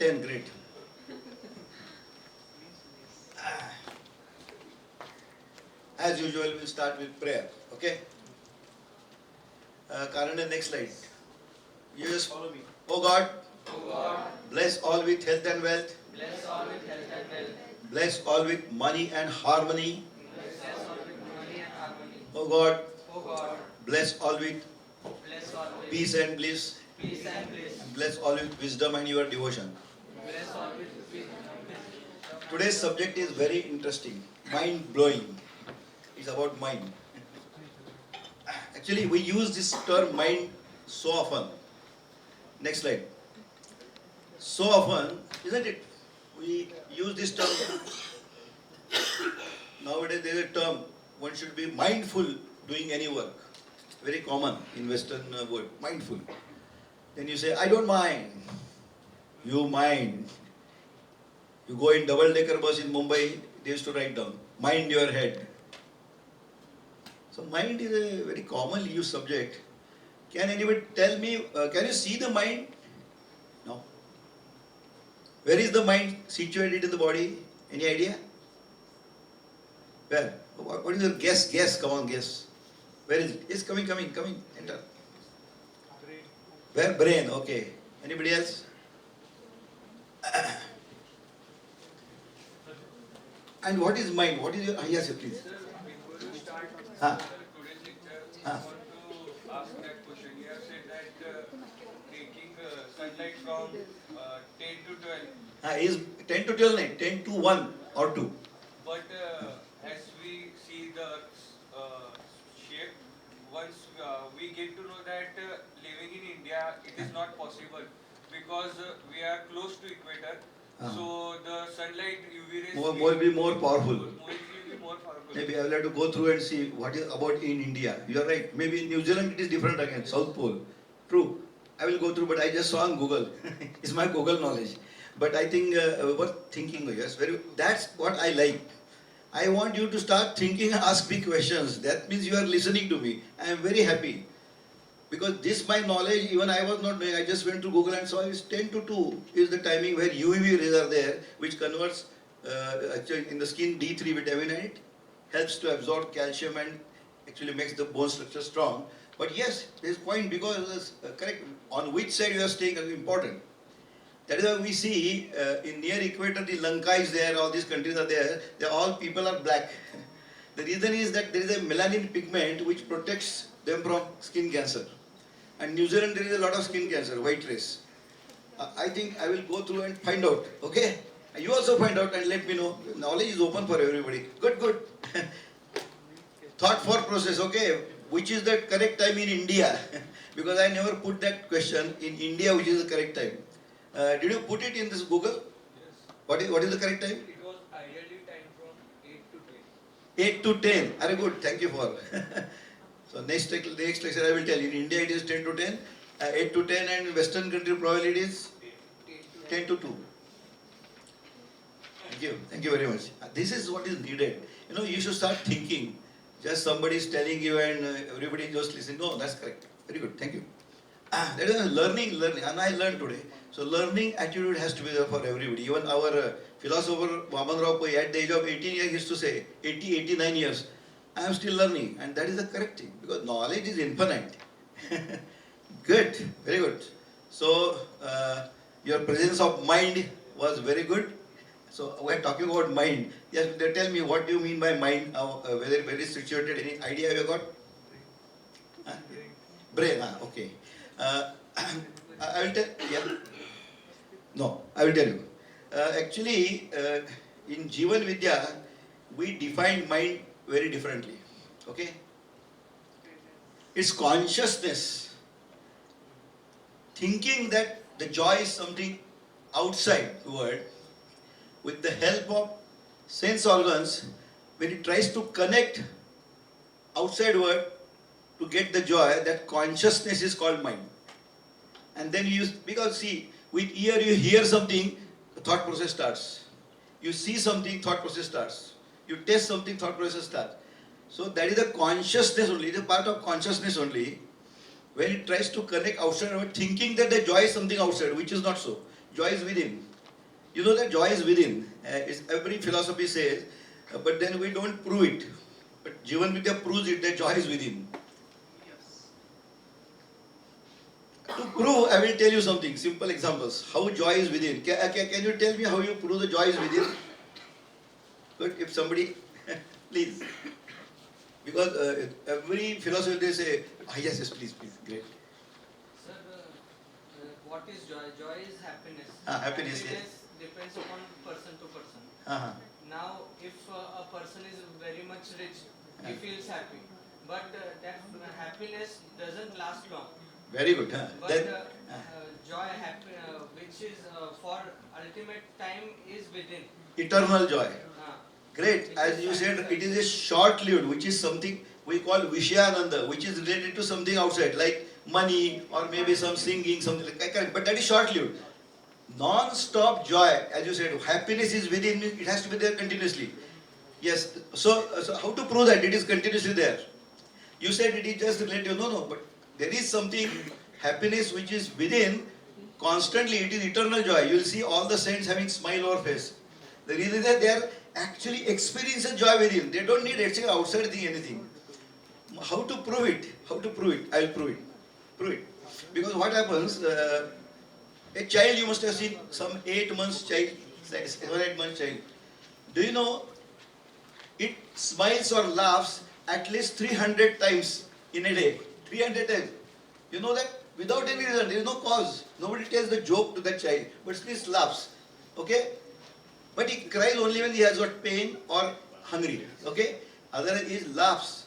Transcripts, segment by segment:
10, great. As usual, we'll start with prayer. Okay? Karan, next slide. You just follow me. Oh God, bless all with health and wealth. Bless all with money and harmony. Oh God, bless all with peace and bliss. And bless all with wisdom and your devotion. Today's subject is very interesting, mind blowing. It's about mind. Actually, we use this term mind so often. Next slide. So often, isn't it? We use this term. Nowadays, there is a term, one should be mindful doing any work. Very common in Western world, mindful. Then you say, I don't mind. You mind. You go in double-decker bus in Mumbai, they used to write down, mind your head. So mind is a very commonly used subject. Can anybody tell me, can you see the mind? No. Where is the mind situated in the body? Any idea? Where? What is your guess? Guess, come on, guess. Where is it? Yes, coming, enter. Where? Brain, okay. Anybody else? And what is mind? What is your, yes, please. Before we start Huh? today's lecture, Huh? I want to ask that question. You have said that taking sunlight from 10 to 12, Is 10 to 12, nahi, 10 to 1 or 2. but as we see the Earth's shape, once we get to know that living in India, it is not possible because we are close to equator. So the sunlight UV rays Will be more powerful. will be more powerful. Maybe I will have to go through and see what is about in India. You are right. Maybe in New Zealand it is different again. South Pole. True. I will go through, but I just saw on Google. It's my Google knowledge. But I think worth thinking. Yes, that's what I like. I want you to start thinking and ask me questions. That means you are listening to me. I am very happy. Because this my knowledge, even I was not knowing, I just went to Google and saw it's 10 to 2 is the timing where UV rays are there, which converts actually in the skin D3 vitamin and it helps to absorb calcium and actually makes the bone structure strong. But yes, there is point because correct on which side you are staying is important. That is why we see in near equator the Lanka is there, all these countries are there, all people are black. The reason is that there is a melanin pigment which protects them from skin cancer. And New Zealand there is a lot of skin cancer, white race. I think I will go through and find out, okay? You also find out and let me know. Knowledge is open for everybody. Good. Thought for process, okay? Which is the correct time in India? Because I never put that question in India, which is the correct time. Did you put it in this Google? Yes. What is the correct time? It was ideally time from 8 to 10. 8 to 10. Very good. Thank you for. So next lecture I will tell you. In India it is 10 to 10, 8 to 10, and Western country probably it is 10 to 2. Thank you very much. This is what is needed. You know, you should start thinking. Just somebody is telling you and everybody just listen. No, that's correct. Very good. Thank you. That is learning, and I learned today. So learning attitude has to be there for everybody. Even our philosopher Vaman Rao Pai at the age of 18 years used to say, 89 years, I am still learning, and that is the correct thing because knowledge is infinite. Good, very good. So your presence of mind was very good. So we are talking about mind. Yes, tell me what do you mean by mind? Whether it is situated? Any idea you got? Brain. Okay. I will tell. Yeah. No, I will tell you. Actually, in Jivan Vidya, we define mind very differently. Okay? It's consciousness. Thinking that the joy is something outside the world, with the help of sense organs, when it tries to connect outside world to get the joy, that consciousness is called mind. And then because see, with ear you hear something, the thought process starts. You see something, thought process starts. You taste something, thought process starts. So that is a consciousness only, it is a part of consciousness only. When it tries to connect outside, thinking that the joy is something outside, which is not so. Joy is within. You know that joy is within. Every philosophy says, but then we don't prove it. But Jivan Vidya proves it that joy is within. To prove, I will tell you something, simple examples. How joy is within. Can you tell me how you prove the joy is within? Good, if somebody, please. Because every philosophy they say, yes, please, great. Sir, what is joy? Joy is happiness. Happiness, yes. Depends upon person to person. Uh-huh. Now, if a person is very much rich, he feels happy. But that happiness doesn't last long. Very good. But Then, joy, which is for ultimate time, is within. eternal joy. Uh, Great. It As is you said, satisfying. it is a short-lived, which is something we call Vishyananda, which is related to something outside, like money or maybe some singing, something like that. But that is short-lived. Non-stop joy, as you said, happiness is within me, it has to be there continuously. Yes. So how to prove that it is continuously there? You said it is just relative. No, but there is something, happiness which is within, constantly, it is eternal joy. You will see all the saints having smile over face. The reason is that they are actually experiencing joy within. They don't need actually outside thing, anything. How to prove it? How to prove it? I will prove it. Prove it. Because what happens, a child, you must have seen some 8 months child, 7, 8 months child. Do you know, it smiles or laughs at least 300 times in a day. 300 times. You know that? Without any reason, there is no cause. Nobody tells the joke to that child, but still laughs. Okay? But he cries only when he has got pain or hungry. Okay? Otherwise, he laughs.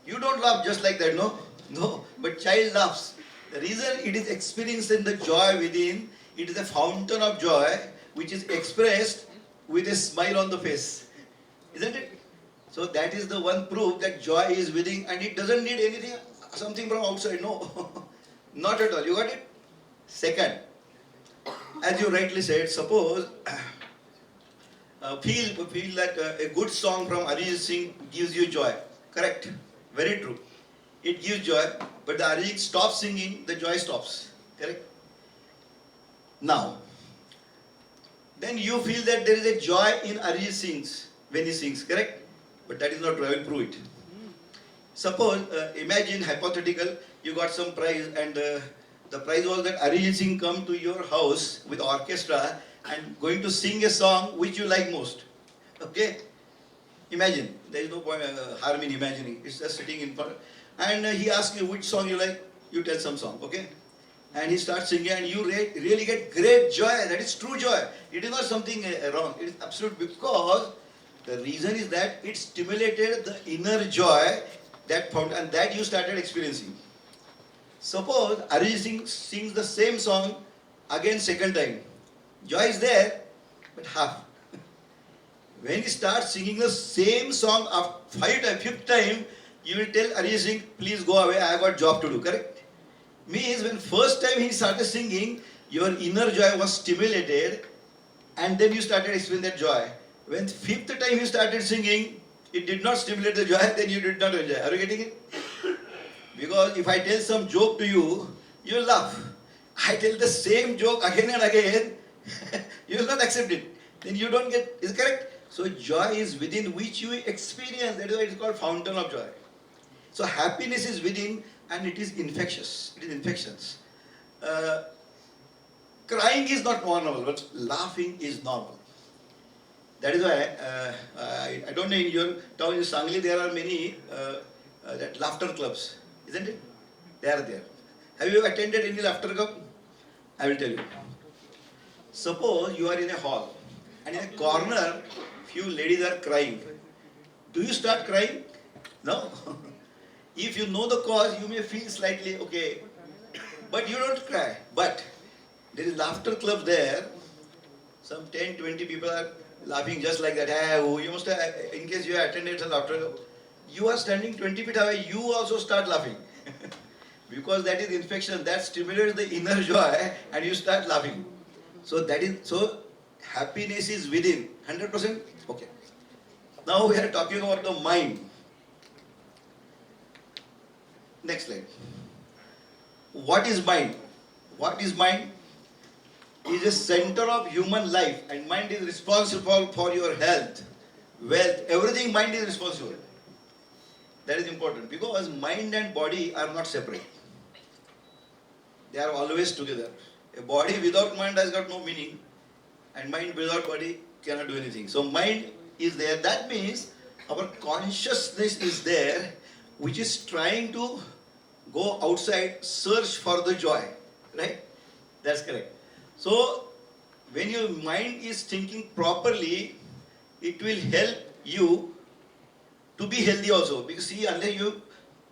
You don't laugh just like that, no? No. But child laughs. The reason it is experiencing the joy within, it is a fountain of joy which is expressed with a smile on the face. Isn't it? So that is the one proof that joy is within and it doesn't need anything, something from outside. No. Not at all. You got it? Second, as you rightly said, suppose feel that a good song from Arijit Singh gives you joy. Correct? Very true. It gives joy, but the Arijit stops singing, the joy stops. Correct? Now, then you feel that there is a joy in Arijit Singh's when he sings. Correct? But that is not true. I will prove it. Suppose, imagine hypothetical, you got some prize and the prize was that Arijit Singh come to your house with orchestra and going to sing a song which you like most. Okay? Imagine. There is no point, harm in imagining. It's just sitting in front. And he asks you which song you like. You tell some song. Okay? And he starts singing and you really get great joy. That is true joy. It is not something wrong. It is absolute because the reason is that it stimulated the inner joy that found and that you started experiencing. Suppose Arijit Singh sings the same song again second time. Joy is there, but half. When he starts singing the same song after 5th time, you will tell Arijit Singh, please go away, I have got job to do, correct? Means when first time he started singing, your inner joy was stimulated and then you started experiencing that joy. When 5th time you started singing, it did not stimulate the joy, then you did not enjoy. Are you getting it? Because if I tell some joke to you, you will laugh. I tell the same joke again and again, you will not accept it. Then you don't get, is it correct? So joy is within which you experience. That is why it is called fountain of joy. So happiness is within and it is infectious. It is infectious. Crying is not normal, but laughing is normal. That is why, I don't know, in your town in Sangli there are many that laughter clubs, isn't it? They are there. Have you attended any laughter club? I will tell you. Suppose you are in a hall and in a corner few ladies are crying. Do you start crying? No. If you know the cause, you may feel slightly okay, but you don't cry. But there is laughter club there. Some 10, 20 people are laughing just like that. Hey, oh, you must have, in case you have attended a laughter club, you are standing 20 feet away, you also start laughing. Because that is infection, that stimulates the inner joy and you start laughing. So that is, so happiness is within, 100%? Okay. Now we are talking about the mind. Next slide. What is mind? What is mind? is a center of human life, and mind is responsible for your health, wealth, everything mind is responsible. That is important because mind and body are not separate. They are always together. A body without mind has got no meaning, and mind without body cannot do anything. So mind is there. That means our consciousness is there, which is trying to go outside, search for the joy. Right? That's correct. So when your mind is thinking properly, it will help you to be healthy also. Because see, unless you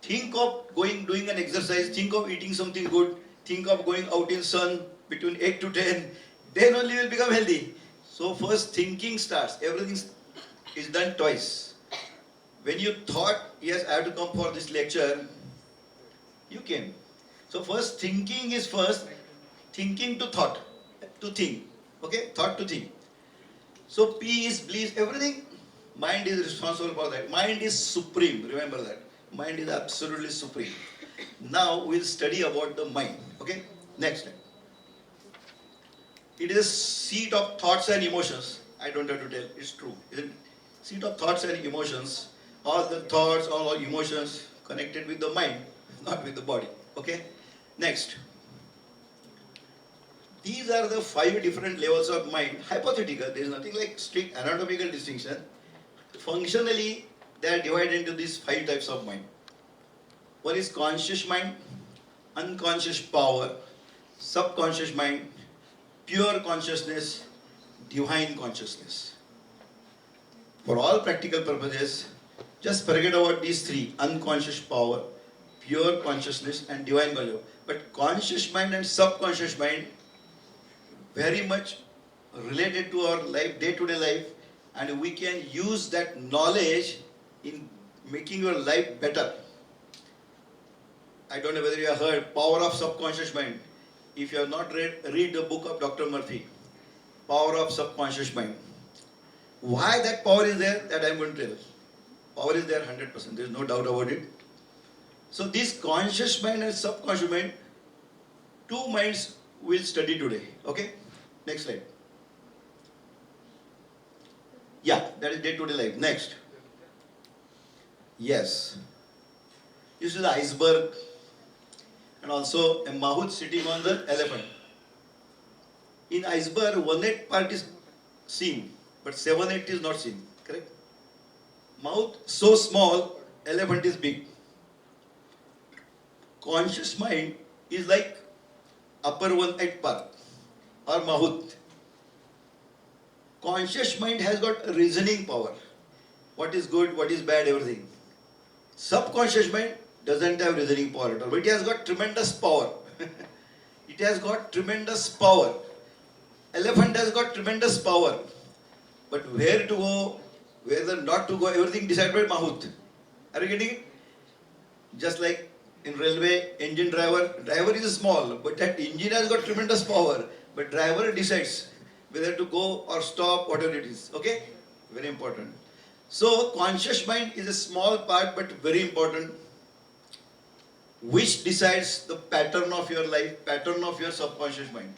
think of doing an exercise, think of eating something good, think of going out in sun between 8 to 10, then only you will become healthy. So first thinking starts. Everything is done twice. When you thought, yes, I have to come for this lecture, you came. So first thinking is first, thinking to thought, to think. Okay, thought to think. So peace, bliss, everything, mind is responsible for that. Mind is supreme, remember that. Mind is absolutely supreme. Now we'll study about the mind. Okay, next slide. It is a seat of thoughts and emotions. I don't have to tell, it's true, isn't it? Seat of thoughts and emotions. All the thoughts, all our emotions connected with the mind, not with the body. Okay, next. These are the 5 different levels of mind. Hypothetical, there is nothing like strict anatomical distinction. Functionally, they are divided into these 5 types of mind. One is conscious mind, unconscious power, subconscious mind, pure consciousness, divine consciousness. For all practical purposes, just forget about these 3, unconscious power, pure consciousness and divine consciousness. But conscious mind and subconscious mind, very much related to our life, day-to-day life, and we can use that knowledge in making your life better. I don't know whether you have heard Power of Subconscious Mind. If you have not read the book of Dr. Murphy, Power of Subconscious Mind. Why that power is there, that I am going to tell. Power is there 100%, there is no doubt about it. So this conscious mind and subconscious mind, 2 minds we'll study today. Okay? Next slide. Yeah, that is day-to-day life. Next. Yes. This is the iceberg and also a mahout sitting on the elephant. In iceberg, 1/8 part is seen, but 7/8 is not seen. Correct? Mouth so small, elephant is big. Conscious mind is like upper 1/8 part or mahout. Conscious mind has got reasoning power. What is good, what is bad, everything. Subconscious mind doesn't have reasoning power at all, but it has got tremendous power. It has got tremendous power. Elephant has got tremendous power. But where to go, whether not to go, everything decided by mahout. Are you getting it? Just like in railway, engine driver is small, but that engine has got tremendous power. But driver decides whether to go or stop, whatever it is. Okay? Very important. So, conscious mind is a small part but very important, which decides the pattern of your life, pattern of your subconscious mind.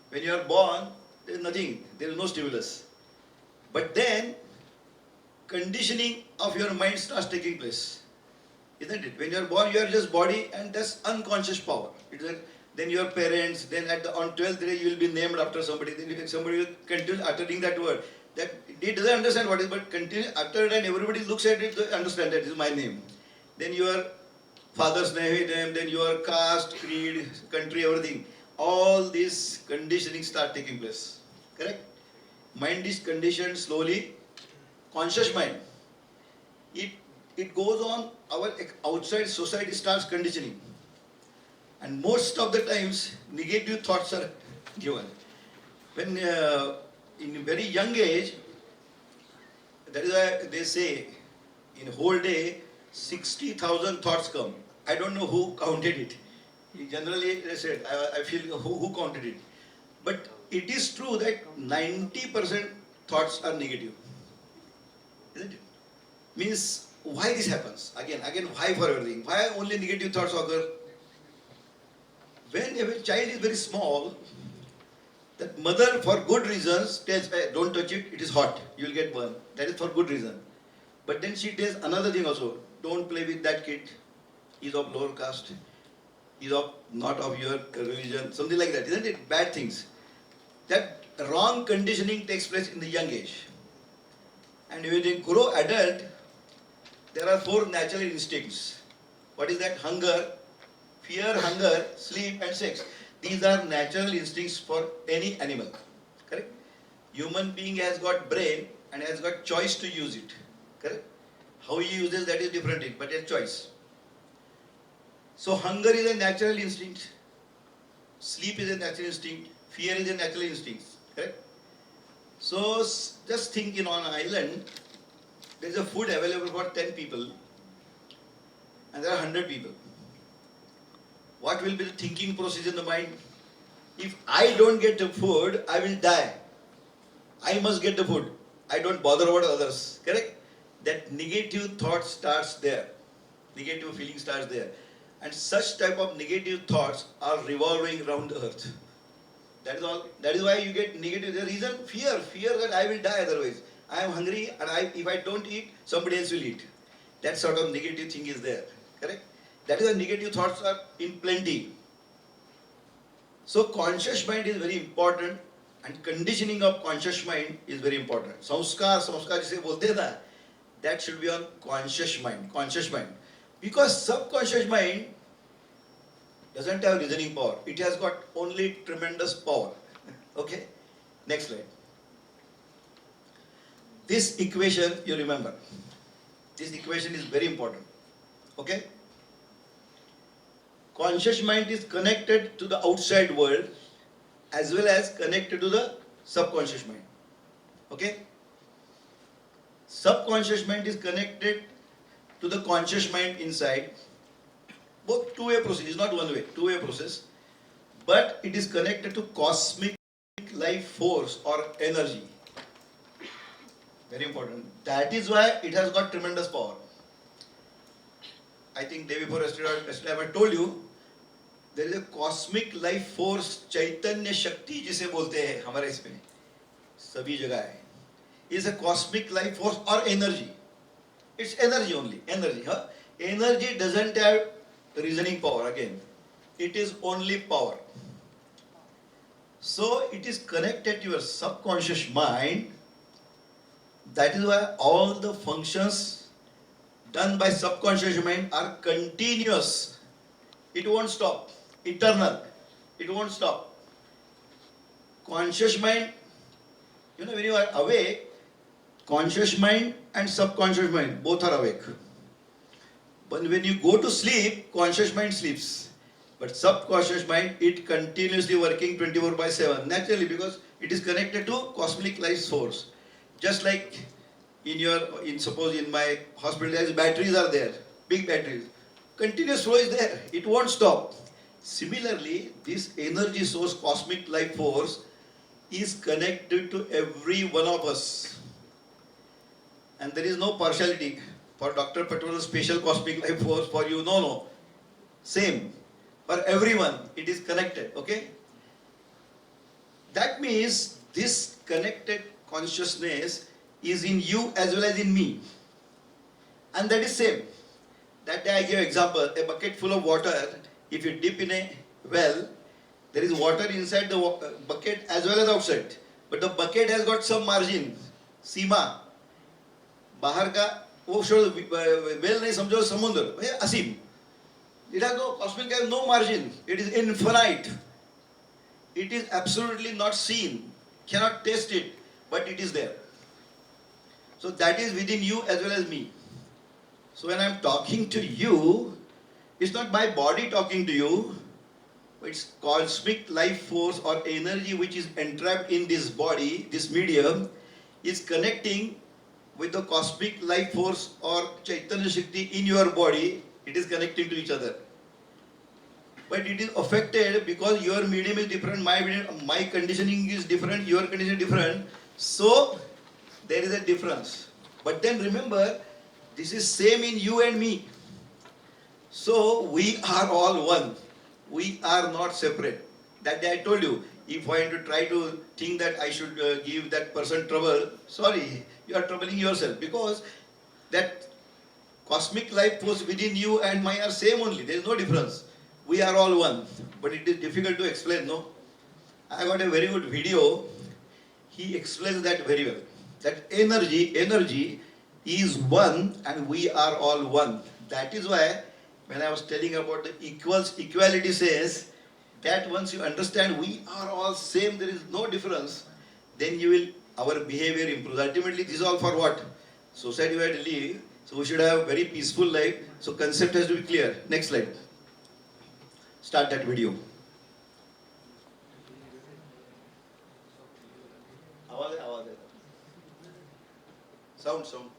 When you are born, there is nothing, there is no stimulus. But then, conditioning of your mind starts taking place. Isn't it? When you are born, you are just body and that's unconscious power. Then your parents, then on 12th day you will be named after somebody, then somebody will continue uttering that word. That he doesn't understand what it is, but continue utter it and everybody looks at it, they understand that this is my name. Then your father's name, then your caste, creed, country, everything. All these conditioning start taking place. Correct? Mind is conditioned slowly. Conscious mind. It goes on, our outside society starts conditioning. And most of the times, negative thoughts are given. When in a very young age, that is why they say, in a whole day, 60,000 thoughts come. I don't know who counted it. Generally, they said, I feel who counted it. But it is true that 90% thoughts are negative. Isn't it? Means, why this happens? Again, why for everything? Why only negative thoughts occur? When a child is very small, That mother, for good reasons, tells, "Hey, don't touch it, it is hot, you will get burned." That is for good reason. But then she tells another thing also, don't play with that kid, he's of lower caste, he's of not of your religion, something like that, isn't it? Bad things. That wrong conditioning takes place in the young age. And when you grow adult, there are 4 natural instincts. What is that? Hunger, fear, hunger, sleep and sex. These are natural instincts for any animal. Correct? Human being has got brain and has got choice to use it. Correct? How he uses that is different, but a choice. So hunger is a natural instinct. Sleep is a natural instinct. Fear is a natural instinct. Correct? So just think, on an island, there is a food available for 10 people and there are 100 people. What will be the thinking process in the mind? If I don't get the food, I will die. I must get the food. I don't bother about others. Correct? That negative thought starts there. Negative feeling starts there. And such type of negative thoughts are revolving around the earth. That is all. That is why you get negative. The reason, fear. Fear that I will die otherwise. I am hungry and if I don't eat, somebody else will eat. That sort of negative thing is there. Correct? That is why negative thoughts are in plenty. So conscious mind is very important and conditioning of conscious mind is very important. Samskar जिसे बोलते हैं ना, that should be on conscious mind. Because subconscious mind doesn't have reasoning power. It has got only tremendous power. Okay? Next slide. This equation you remember. This equation is very important. Okay? Conscious mind is connected to the outside world as well as connected to the subconscious mind. Okay? Subconscious mind is connected to the conscious mind inside. Both two-way process, it's not one-way, two-way process. But it is connected to cosmic life force or energy. Very important. That is why it has got tremendous power. I think day before yesterday I told you, there is a cosmic life force, Chaitanya Shakti जिसे बोलते हैं हमारे इसमें सभी जगह है. Is a cosmic life force or energy. It's energy only, energy. Huh? Energy doesn't have reasoning power again. It is only power. So it is connected to your subconscious mind. That is why all the functions done by subconscious mind are continuous. It won't stop. Eternal. It won't stop. Conscious mind, when you are awake, conscious mind and subconscious mind both are awake. But when you go to sleep, conscious mind sleeps. But subconscious mind, it continuously working 24/7. Naturally, because it is connected to cosmic life source. Just like suppose in my hospital, batteries are there, big batteries. Continuous flow is there. It won't stop. Similarly, this energy source, cosmic life force, is connected to every one of us. And there is no partiality. For Dr. Patel, special cosmic life force, for you, no. Same. For everyone, it is connected, okay? That means this connected consciousness is in you as well as in me. And that is same. That day I gave example, a bucket full of water, if you dip in a well, there is water inside the bucket as well as outside. But the bucket has got some margin, सीमा. बाहर का वो well नहीं समझो समुद्र असीम. It has no cosmic, has no margin. It is infinite. It is absolutely not seen, cannot taste it, but it is there. So that is within you as well as me. So when I am talking to you, it's not my body talking to you, but it's cosmic life force or energy which is entrapped in this body, this medium, is connecting with the cosmic life force or Chaitanya Shakti in your body. It is connecting to each other. But it is affected because your medium is different, my conditioning is different, your conditioning is different. So there is a difference. But then remember, this is same in you and me. So we are all one. We are not separate. That day I told you, If I am to try to think that I should give that person trouble, sorry, you are troubling yourself, because that cosmic life force within you and mine are same only. There is no difference. We are all one. But it is difficult to explain, no? I got a very good video. He explains that very well. That energy is one and we are all one. That is why when I was telling about the equality says that once you understand we are all same, there is no difference, then you will, our behavior improves. Ultimately, this is all for what? Society where to live. So we should have a very peaceful life. So concept has to be clear. Next slide. Start that video. आवाज है. Sound. Sound.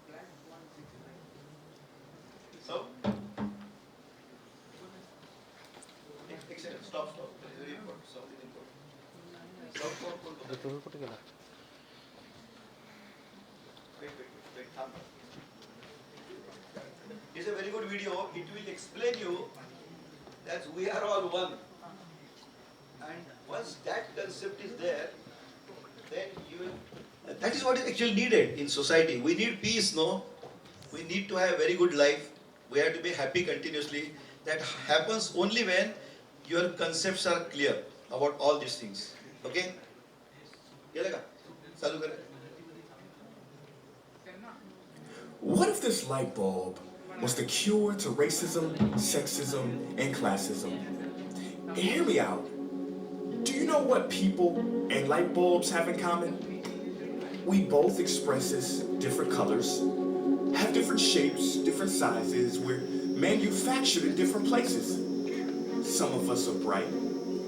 एक second. Stop. That is very important. Sound is important. Sound for Wait. थांब. It's a very good video. It will explain you that we are all one. And once that concept is there, then you will. That is what is actually needed in society. We need peace, no? We need to have a very good life. We have to be happy continuously. That happens only when your concepts are clear about all these things. Okay? ये लगा? चालू करें. What if this light bulb was the cure to racism, sexism, and classism? And hear me out. Do you know what people and light bulbs have in common? We both express as different colors, have different shapes, different sizes, we're manufactured in different places. Some of us are bright,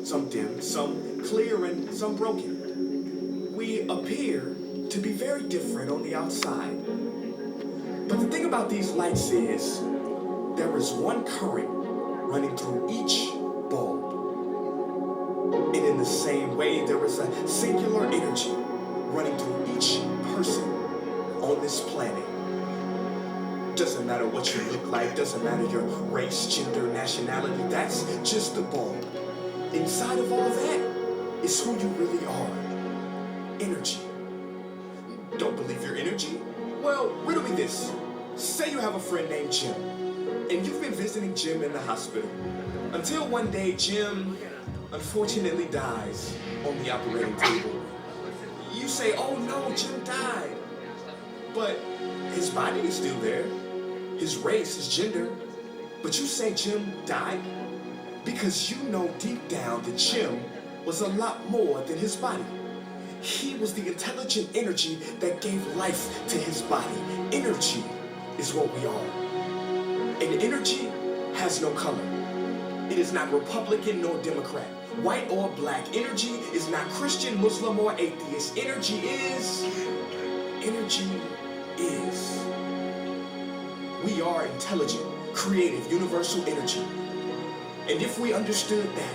some dim, some clear, and some broken. We appear to be very different on the outside. But the thing about these lights is, there is one current running through each bulb. And in the same way, there is a singular energy running through each person on this planet. Doesn't matter what you look like, doesn't matter your race, gender, nationality, that's just the bulb. Inside of all that is who you really are. Energy. Don't believe your energy? Well, riddle me this. Say you have a friend named Jim, and you've been visiting Jim in the hospital, until one day Jim unfortunately dies on the operating table. You say, oh no, Jim died. But his body is still there, his race, his gender. But you say Jim died because you know deep down that Jim was a lot more than his body. He was the intelligent energy that gave life to his body. Energy is what we are. And energy has no color. It is not Republican nor Democrat, white or black. Energy is not Christian, Muslim, or atheist. Energy is. We are intelligent, creative, universal energy. And if we understood that,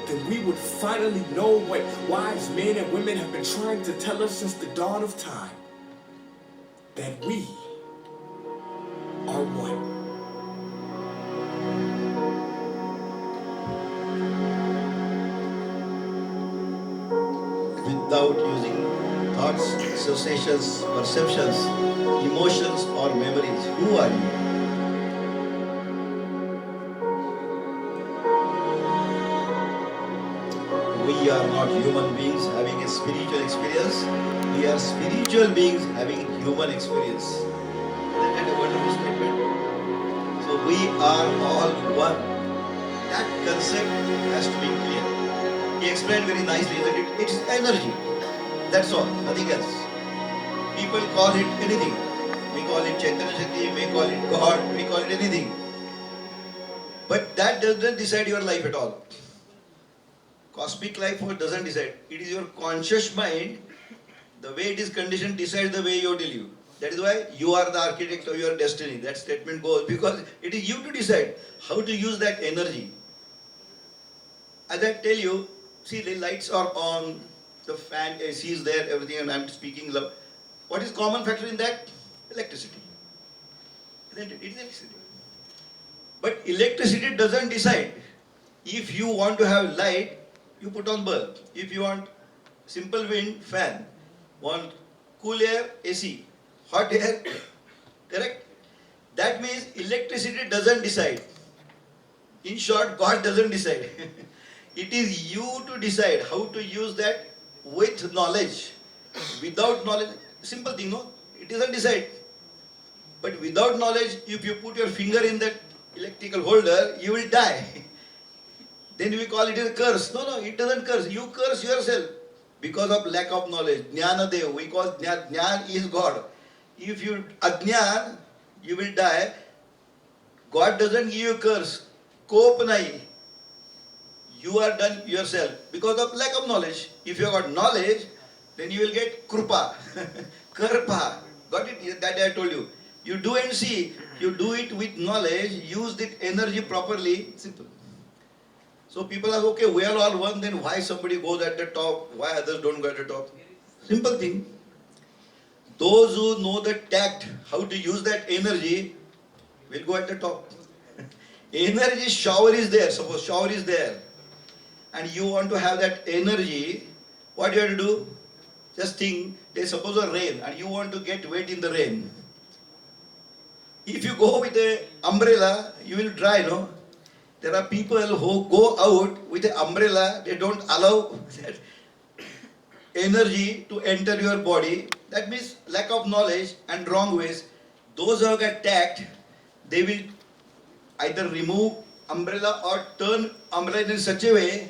then we would finally know what wise men and women have been trying to tell us since the dawn of time. That we are one. Without using thoughts, associations, perceptions, emotions or memories, who are you? We are not human beings having a spiritual experience. We are spiritual beings having human experience. Isn't that a wonderful statement? So we are all one. That concept has to be clear. He explained very nicely that it is energy. That's all, nothing else. People call it anything. We call it Chaitanya Shakti, we call it God, we call it anything. But that doesn't decide your life at all. Cosmic life force doesn't decide. It is your conscious mind, the way it is conditioned decides the way you live. That is why you are the architect of your destiny. That statement goes because it is you to decide how to use that energy. As I tell you, see the lights are on, the fan, AC is there, everything, and I'm speaking love. What is common factor in that? Electricity. Isn't it? It is electricity. But electricity doesn't decide. If you want to have light, you put on bulb. If you want simple wind, fan. Want cool air, AC. Hot air, correct? That means electricity doesn't decide. In short, God doesn't decide. It is you to decide how to use that with knowledge. Without knowledge, simple thing, no? It doesn't decide. But without knowledge, if you put your finger in that electrical holder, you will die. Then we call it a curse. No, it doesn't curse. You curse yourself because of lack of knowledge. Jnanadev, we call Jnan is God. If you ajnan, you will die. God doesn't give you curse. Cope nahi. You are done yourself because of lack of knowledge. If you have got knowledge, then you will get krupa, karpa. Got it? That I told you. You do and see. You do it with knowledge. Use the energy properly. Simple. So people are okay. We are all one. Then why somebody goes at the top? Why others don't go at the top? Simple thing. Those who know the tact, how to use that energy, will go at the top. Energy shower is there. Suppose shower is there, and you want to have that energy. What you have to do? Just think. There's suppose a rain, and you want to get wet in the rain. If you go with an umbrella, you will dry. No. There are people who go out with an umbrella. They don't allow that energy to enter your body. That means lack of knowledge and wrong ways. Those who get tact, they will either remove umbrella or turn umbrella in such a way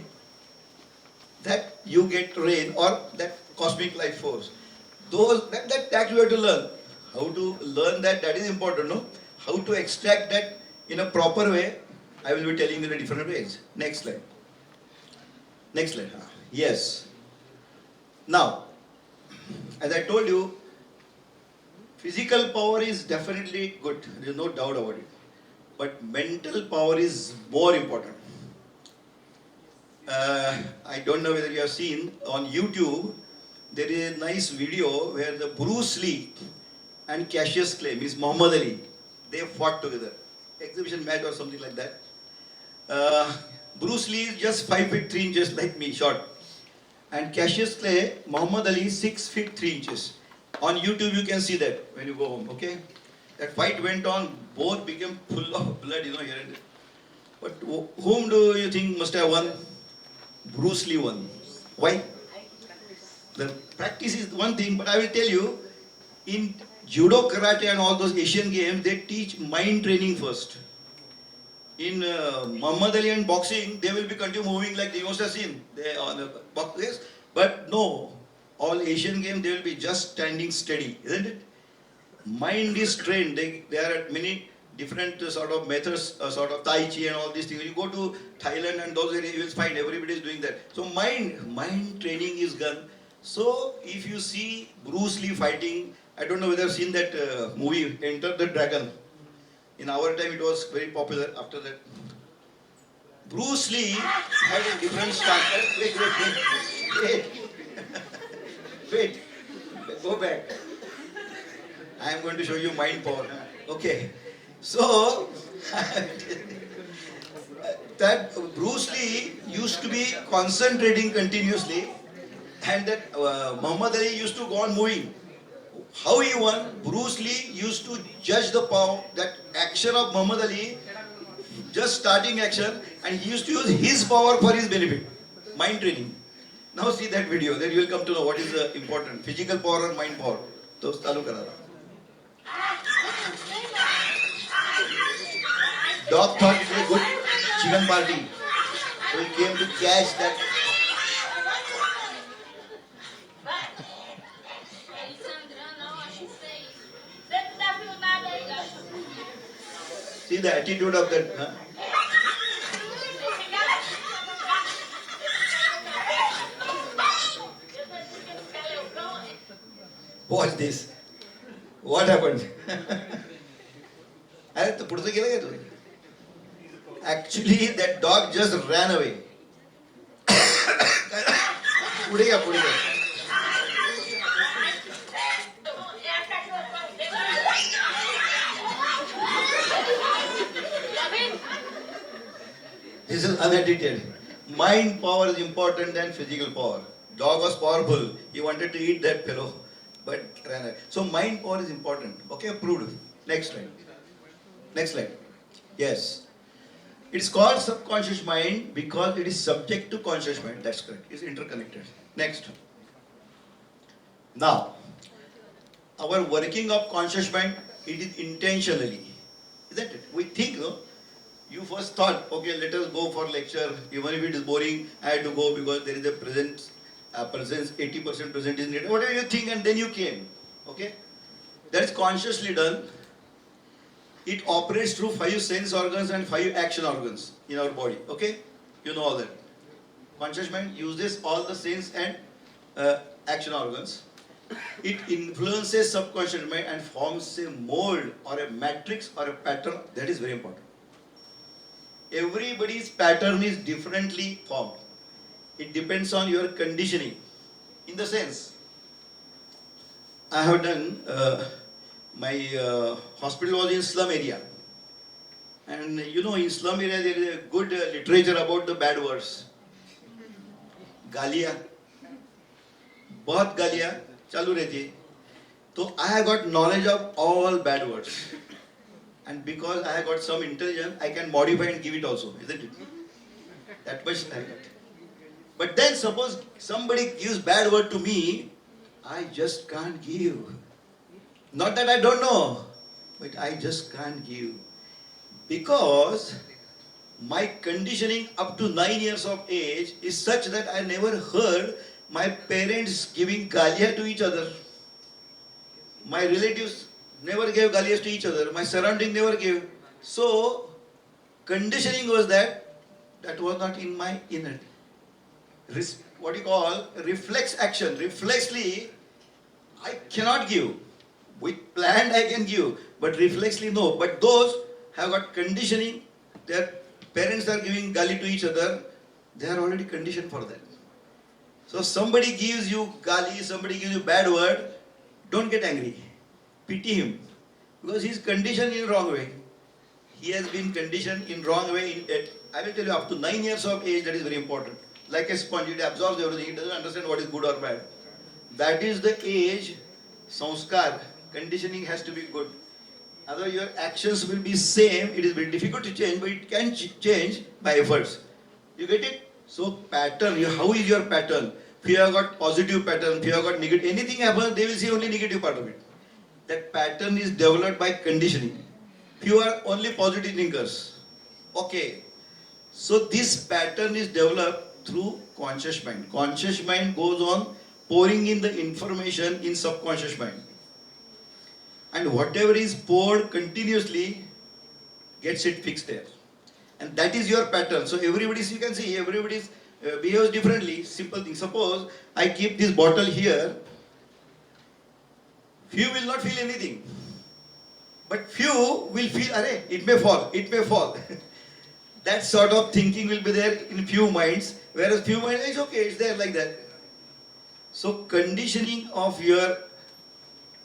that you get rain or that cosmic life force. That tact you have to learn. How to learn that is important, no? How to extract that in a proper way, I will be telling you in different ways. Next slide. Next slide. Yes. Now, as I told you, physical power is definitely good. There is no doubt about it. But mental power is more important. I don't know whether you have seen on YouTube, there is a nice video where the Bruce Lee and Cassius Clay, means Muhammad Ali, they fought together. Exhibition match or something like that. Bruce Lee is just 5 feet 3 inches like me, short. And Cassius Clay, Muhammad Ali, 6 feet 3 inches. On YouTube you can see that when you go home, okay? That fight went on, both became full of blood, here and there. But whom do you think must have won? Bruce Lee won. Why? The practice is one thing, but I will tell you, in judo, karate and all those Asian games, they teach mind training first. In Muhammad Ali and boxing, they will be continue moving like you must have seen. They on the boxes, but no, all Asian games they will be just standing steady, isn't it? Mind is trained. There are many different sort of methods, sort of Tai Chi and all these things. You go to Thailand and those areas, you will find everybody is doing that. So mind training is done. So if you see Bruce Lee fighting, I don't know whether you've seen that movie, Enter the Dragon. In our time, it was very popular. After that, Bruce Lee had a different stance. Wait. Go back. I am going to show you mind power. Okay. So, that Bruce Lee used to be concentrating continuously, and that Muhammad Ali used to go on moving. How he won? Bruce Lee used to judge the power, that action of Muhammad Ali, just starting action, and he used to use his power for his benefit. Mind training. Now see that video, then you will come to know what is important. Physical power or mind power. So, चालू करा रहा. Dog thought it was a good chicken party. So he came to catch that. See the attitude of that. Huh? Watch this. What happened? अरे तो पुढचं गेलं काय तुम्ही? Actually, that dog just ran away. पुढे या. This is unedited. Mind power is important than physical power. Dog was powerful. He wanted to eat that fellow, but ran away. So mind power is important. Okay, approved. Next slide. Next slide. Yes. It's called subconscious mind because it is subject to conscious mind. That's correct. It's interconnected. Next. Now, our working of conscious mind, it is intentionally. Isn't it? We think, no? You first thought, okay, let us go for lecture. Even if it is boring, I had to go because there is a presence, 80% present is needed. Whatever you think, and then you came. Okay? That is consciously done. It operates through 5 sense organs and 5 action organs in our body. Okay? You know all that. Conscious mind uses all the sense and action organs. It influences subconscious mind and forms a mold or a matrix or a pattern. That is very important. Everybody's pattern is differently formed. It depends on your conditioning. In the sense, I have done, my hospital was in slum area. And you know, in slum area there is a good literature about the bad words. Galia. बहुत गालियाँ चालू रहती है. So I have got knowledge of all bad words. And because I have got some intelligence, I can modify and give it also, isn't it? That much I got. But then suppose somebody gives bad word to me, I just can't give. Not that I don't know, but I just can't give. Because my conditioning up to 9 years of age is such that I never heard my parents giving galia to each other. My relatives never gave galias to each other. My surrounding never gave. So, conditioning was that was not in my inner. What you call reflex action. Reflexly, I cannot give. With planned I can give, but reflexly no. But those have got conditioning, their parents are giving gali to each other, they are already conditioned for that. So somebody gives you gali, somebody gives you bad word, don't get angry. Pity him. Because he is conditioned in wrong way. He has been conditioned in wrong way. I will tell you, up to 9 years of age, that is very important. Like a sponge, it absorbs everything, it doesn't understand what is good or bad. That is the age, sanskar, conditioning has to be good. Otherwise your actions will be same, it is very difficult to change, but it can change by efforts. You get it? So pattern, how is your pattern? If you have got positive pattern, if you have got negative, anything happens, they will see only negative part of it. That pattern is developed by conditioning. If you are only positive thinkers, okay. So this pattern is developed through conscious mind. Conscious mind goes on pouring in the information in subconscious mind. And whatever is poured continuously gets it fixed there. And that is your pattern. So everybody's, you can see, everybody's behaves differently. Simple thing. Suppose I keep this bottle here, few will not feel anything. But few will feel, array, it may fall, it may fall. That sort of thinking will be there in few minds, whereas few minds, it's okay, it's there like that. So conditioning of your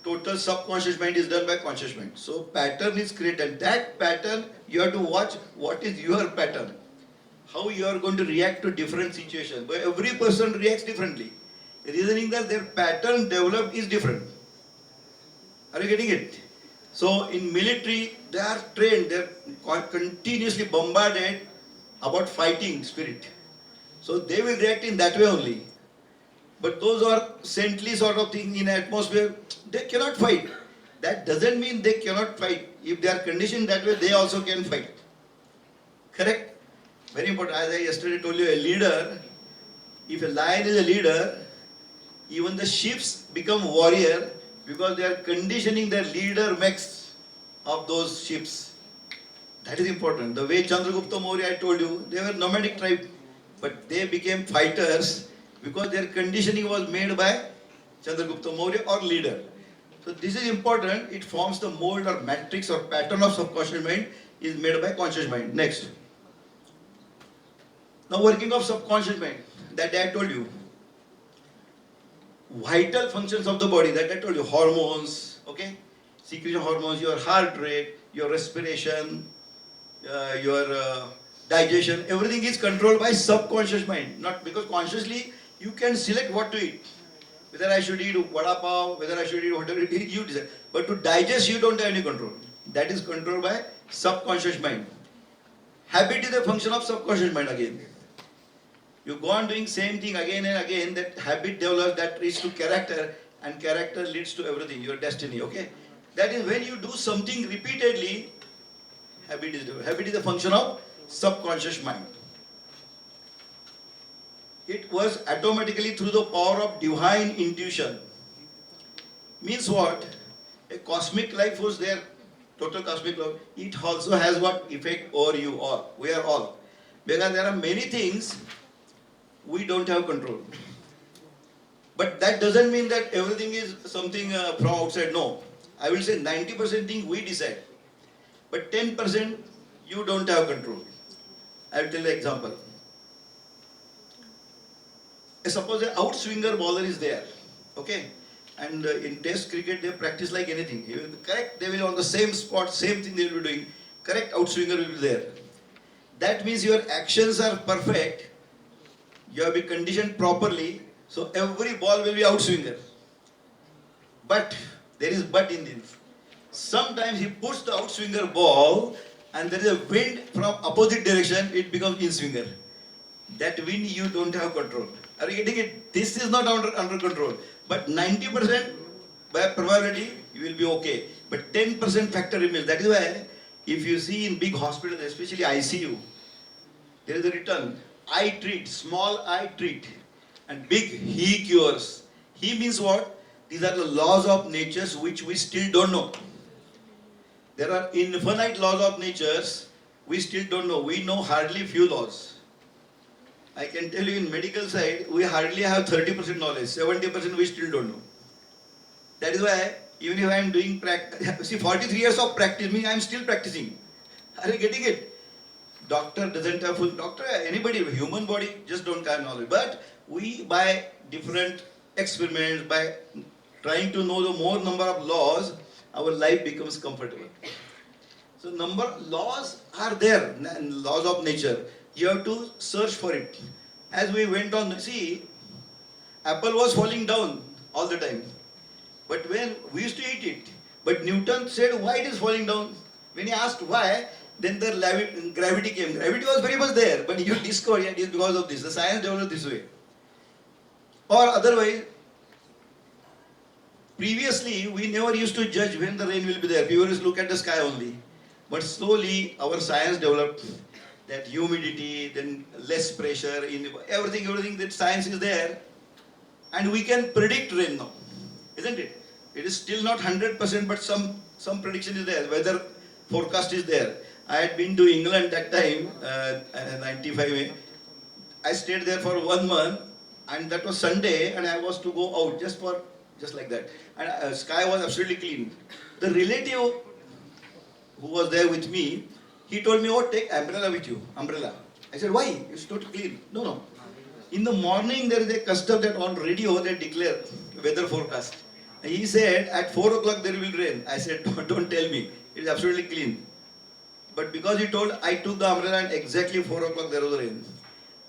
total subconscious mind is done by conscious mind. So pattern is created. That pattern, you have to watch what is your pattern. How you are going to react to different situations. But every person reacts differently. Reasoning that their pattern developed is different. Are you getting it? So in military, they are trained, they are continuously bombarded about fighting spirit. So they will react in that way only. But those are saintly sort of thing in atmosphere, they cannot fight. That doesn't mean they cannot fight. If they are conditioned that way, they also can fight. Correct? Very important. As I yesterday told you, a leader, if a lion is a leader, even the sheep become warrior because they are conditioning their leader mix of those sheep. That is important. The way Chandragupta Maurya I told you, they were nomadic tribe, but they became fighters because their conditioning was made by Chandragupta Maurya or leader. So this is important. It forms the mold or matrix or pattern of subconscious mind is made by conscious mind. Next. Now working of subconscious mind, that I told you. Vital functions of the body, that I told you, hormones, okay? Secretion hormones, your heart rate, your respiration, your digestion, everything is controlled by subconscious mind. Not because consciously you can select what to eat. Whether I should eat vada pav, whether I should eat whatever it is, you decide. But to digest, you don't have any control. That is controlled by subconscious mind. Habit is a function of subconscious mind again. You go on doing same thing again and again, that habit develops, that leads to character, and character leads to everything, your destiny, okay? That is when you do something repeatedly, habit is developed. Habit is a function of subconscious mind. It was automatically through the power of divine intuition. Means what? A cosmic life was there, total cosmic love. It also has what effect over you all. We are all. Because there are many things we don't have control. But that doesn't mean that everything is something from outside. No. I will say 90% thing we decide. But 10% you don't have control. I will tell you an example. Suppose an outswinger bowler is there, okay? And in test cricket they practice like anything. Correct, they will on the same spot, same thing they will be doing. Correct outswinger will be there. That means your actions are perfect. You have been conditioned properly, so every ball will be outswinger. But there is but in this. Sometimes he puts the outswinger ball and there is a wind from opposite direction, it becomes in-swinger. That wind you don't have control. Are you getting it? This is not under control. But 90% by probability you will be okay. But 10% factor remains. That is why if you see in big hospitals, especially ICU, there is a written, I treat, small I treat, and big he cures. He means what? These are the laws of nature which we still don't know. There are infinite laws of nature we still don't know. We know hardly few laws. I can tell you in medical side, we hardly have 30% knowledge, 70% we still don't know. That is why, even if I am doing practice, see 43 years of practice means I am still practicing. Are you getting it? Doctor doesn't have full, doctor, anybody, human body just don't have knowledge. But we, by different experiments, by trying to know the more number of laws, our life becomes comfortable. So laws are there, laws of nature. You have to search for it. As we went on, see, apple was falling down all the time. But when we used to eat it, but Newton said why it is falling down. When he asked why, then the gravity came. Gravity was very much there, but you discovered it is because of this. The science developed this way. Or otherwise, previously we never used to judge when the rain will be there. People used to look at the sky only. But slowly our science developed. That humidity, then less pressure in everything that science is there, and we can predict rain now, isn't it? It is still not 100%, but some prediction is there. Weather forecast is there. I had been to England that time, 95. I stayed there for 1 month, and that was Sunday, and I was to go out just like that, and sky was absolutely clean. The relative who was there with me, he told me, oh, take umbrella with you, umbrella. I said, why? It's not clean. No. In the morning, there is a custom that on radio they declare weather forecast. And he said, at 4 o'clock there will rain. I said, don't tell me. It is absolutely clean. But because he told, I took the umbrella and exactly 4 o'clock there was rain.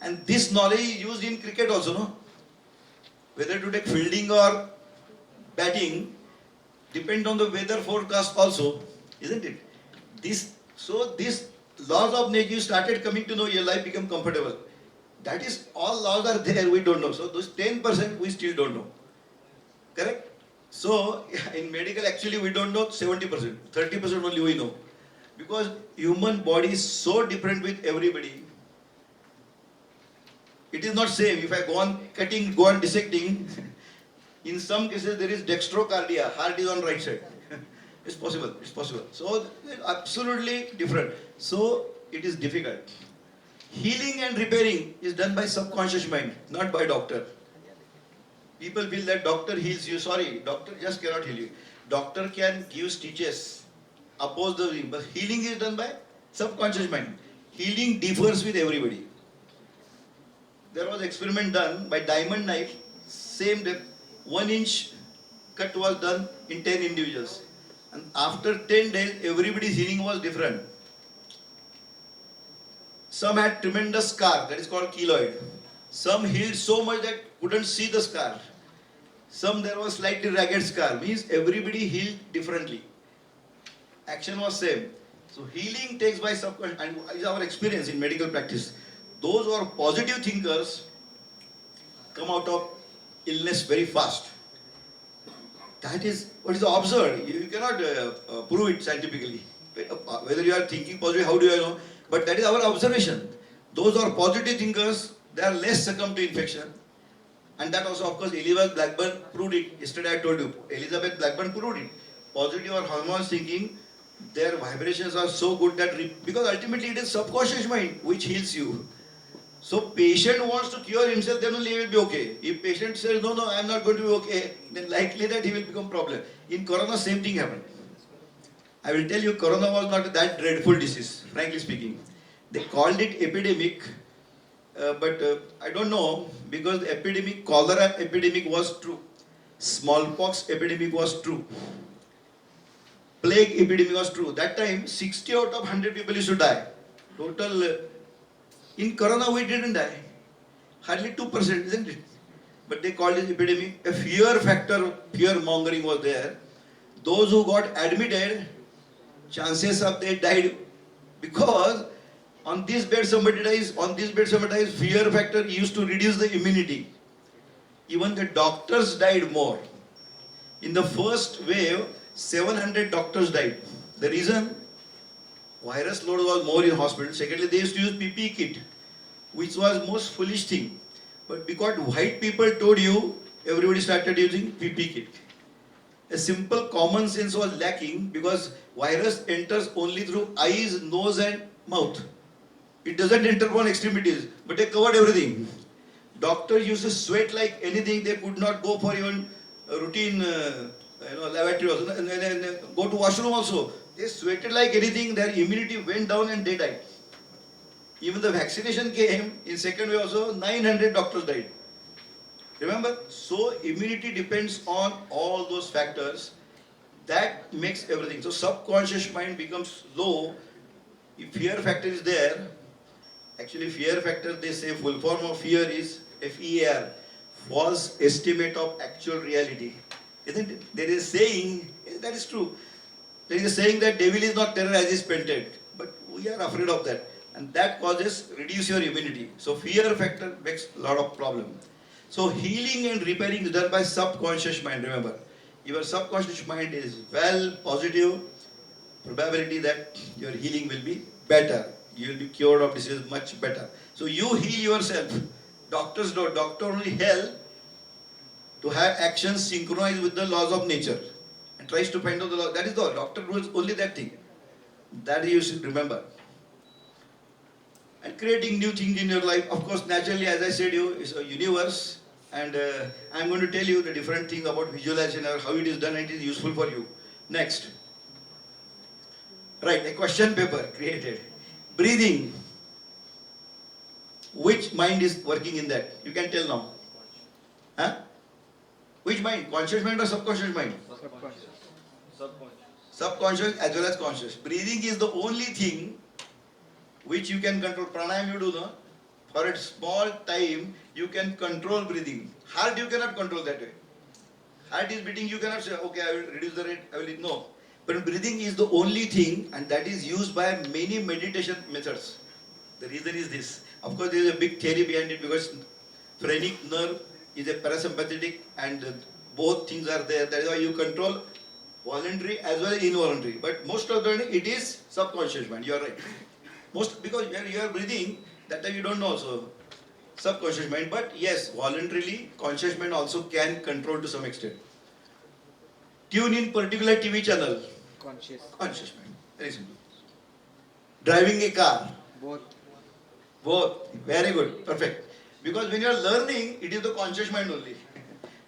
And this knowledge is used in cricket also, no? Whether to take fielding or batting, depend on the weather forecast also, isn't it? So these laws of nature you started coming to know, your life become comfortable. That is, all laws are there, we don't know. So those 10% we still don't know. Correct? So in medical actually we don't know 70%, 30% only we know. Because human body is so different with everybody. It is not same. If I go on cutting, go on dissecting, in some cases there is dextrocardia, heart is on right side. It's possible. So absolutely different. So it is difficult. Healing and repairing is done by subconscious mind, not by doctor. People feel that doctor heals you. Sorry, doctor just cannot heal you. Doctor can give stitches, oppose the healing, but healing is done by subconscious mind. Healing differs with everybody. There was experiment done by diamond knife, same depth, 1 inch cut was done in 10 individuals. And after 10 days, everybody's healing was different. Some had tremendous scar, that is called keloid. Some healed so much that couldn't see the scar. Some there was slightly ragged scar, means everybody healed differently. Action was same. So healing takes by subconscious, and is our experience in medical practice. Those who are positive thinkers come out of illness very fast. That is what is observed. You cannot prove it scientifically. Whether you are thinking positive, how do I know? But that is our observation. Those who are positive thinkers, they are less succumb to infection. And that also, of course, Elizabeth Blackburn proved it. Yesterday I told you, Elizabeth Blackburn proved it. Positive or harmonious thinking, their vibrations are so good that, because ultimately it is subconscious mind which heals you. So patient wants to cure himself, then only he will be okay. If patient says, no, I am not going to be okay, then likely that he will become problem. In Corona, same thing happened. I will tell you, Corona was not that dreadful disease, frankly speaking. They called it epidemic, but I don't know, because the epidemic, cholera epidemic was true. Smallpox epidemic was true. Plague epidemic was true. That time, 60 out of 100 people used to die. Total, in Corona we didn't die. Hardly 2%, isn't it? But they called it epidemic. A fear factor, fear mongering was there. Those who got admitted, chances of they died because on this bed somebody dies, on this bed somebody dies, fear factor used to reduce the immunity. Even the doctors died more. In the first wave, 700 doctors died. The reason? Virus load was more in hospital. Secondly, they used to use PPE kit, which was most foolish thing. But because white people told you, everybody started using PPE kit. A simple common sense was lacking because virus enters only through eyes, nose and mouth. It doesn't enter from extremities, but they covered everything. Doctors used to sweat like anything. They could not go for even routine lavatory also, and go to washroom also. They sweated like anything. Their immunity went down and they died. Even the vaccination came in second wave also. 900 doctors died. Remember, so immunity depends on all those factors. That makes everything. So subconscious mind becomes low. If fear factor is there, actually fear factor, they say full form of fear is FEAR, false estimate of actual reality. Isn't it? There is a saying, that is true. There is a saying that devil is not terror as is painted. But we are afraid of that. And that causes, reduce your immunity. So fear factor makes a lot of problem. So healing and repairing is done by subconscious mind, remember. Your subconscious mind is well positive, probability that your healing will be better. You will be cured of disease much better. So you heal yourself. Doctors don't. Doctor only help to have actions synchronized with the laws of nature and tries to find out the law. That is the doctor does only that thing. That you should remember. And creating new things in your life, of course, naturally, as I said, you is a universe, and I'm going to tell you the different thing about visualization or how it is done, and it is useful for you. Next, right? A question paper created. Breathing. Which mind is working in that? You can tell now. Huh? Which mind? Conscious mind or subconscious mind? Subconscious as well as conscious. Breathing is the only thing which you can control. Pranayam you do, no? For a small time, you can control breathing. Heart you cannot control that way. Heart is beating, you cannot say, okay, I will reduce the rate, I will, no. But breathing is the only thing, and that is used by many meditation methods. The reason is this. Of course, there is a big theory behind it because phrenic nerve is a parasympathetic, and both things are there. That is why you control voluntary as well as involuntary. But most of the time, it is subconscious mind. You are right. Most, because you are breathing, that time you don't know also. Subconscious mind, but yes, voluntarily, conscious mind also can control to some extent. Tune in particular TV channel. Conscious. Conscious mind. Very simple. Driving a car. Both. Both. Very good. Perfect. Because when you are learning, it is the conscious mind only.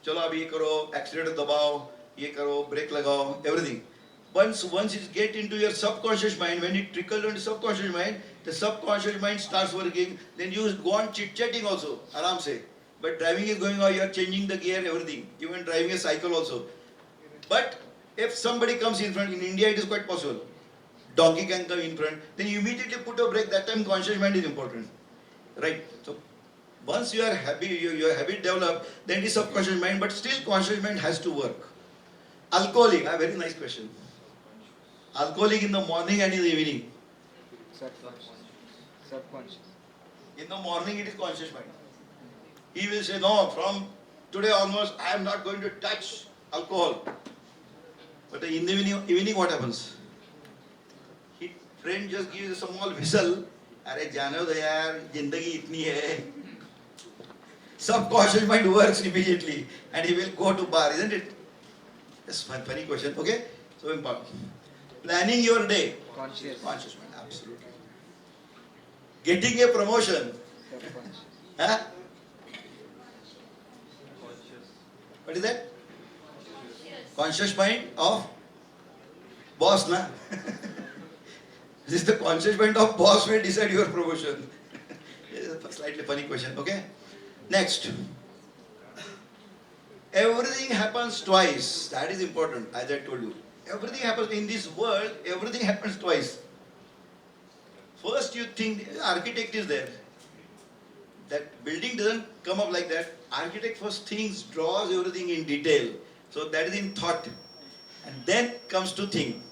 Chalo ab ye karo, accelerator dabao, ye karo, brake lagao, everything. Once it get into your subconscious mind, when it trickles into subconscious mind, the subconscious mind starts working, then you go on chit-chatting also, aram se. But driving is going on, you are changing the gear, everything. Even driving a cycle also. But if somebody comes in front, in India it is quite possible. donkey can come in front, then you immediately put a brake. That time conscious mind is important, right? So once you are happy, your habit develop, then it is subconscious mind, but still conscious mind has to work. Alcoholic, a very nice question. Alcoholic in the morning and in the evening. Subconscious. In the morning it is conscious mind. He will say, no, from today onwards I am not going to touch alcohol. But in the evening what happens? His friend just gives a small whistle. अरे जानो दो यार जिंदगी इतनी है. Subconscious mind works immediately and he will go to bar, isn't it? That's a funny question, okay? So important. Planning your day. Conscious. Conscious mind, absolutely. Getting a promotion. Subconscious. Huh? What is that? Conscious mind of boss, na? This is the conscious mind of boss will decide your promotion. This is a slightly funny question, okay? Next. Everything happens twice. That is important, as I told you. Everything happens in this world, everything happens twice. First you think, architect is there. That building doesn't come up like that. Architect first thinks, draws everything in detail. So that is in thought. And then comes to think.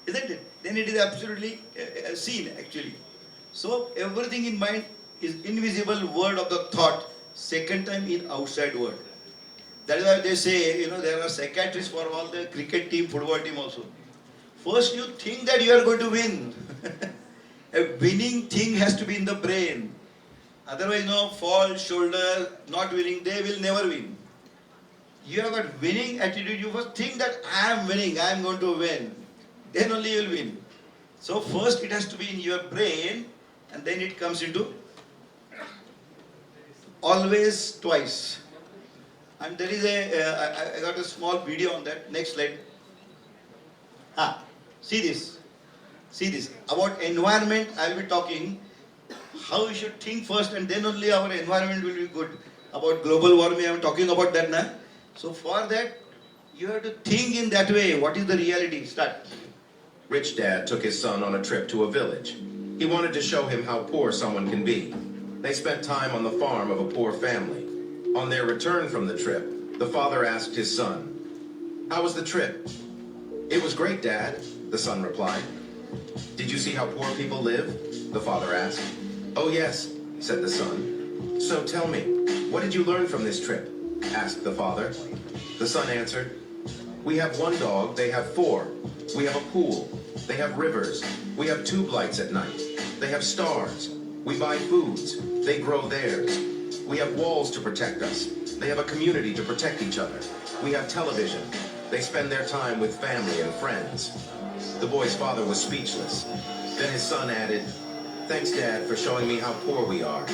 Isn't it? Then it is absolutely seen actually. So everything in mind is invisible word of the thought. Second time in outside word. That is why they say, there are psychiatrists for all the cricket team, football team also. First you think that you are going to win. A winning thing has to be in the brain. Otherwise, fall, shoulder, not winning, they will never win. You have got winning attitude, you first think that I am winning, I am going to win. Then only you will win. So first it has to be in your brain and then it comes into always twice. And there is I got a small video on that. Next slide. See this. See this. About environment I will be talking. How we should think first and then only our environment will be good. About global warming I am talking about that now. So for that you have to think in that way. What is the reality? Start. Rich dad took his son on a trip to a village. He wanted to show him how poor someone can be. They spent time on the farm of a poor family. On their return from the trip, the father asked his son, "How was the trip?" "It was great, Dad," the son replied. "Did you see how poor people live?" the father asked. "Oh yes," said the son. "So tell me, what did you learn from this trip?" asked the father. The son answered, "We have one dog, they have four. We have a pool. They have rivers. We have tube lights at night. They have stars. We buy foods. They grow theirs. We have walls to protect us. They have a community to protect each other. We have television. They spend their time with family and friends." The boy's father was speechless. Then his son added, "Thanks, Dad, for showing me how poor we are."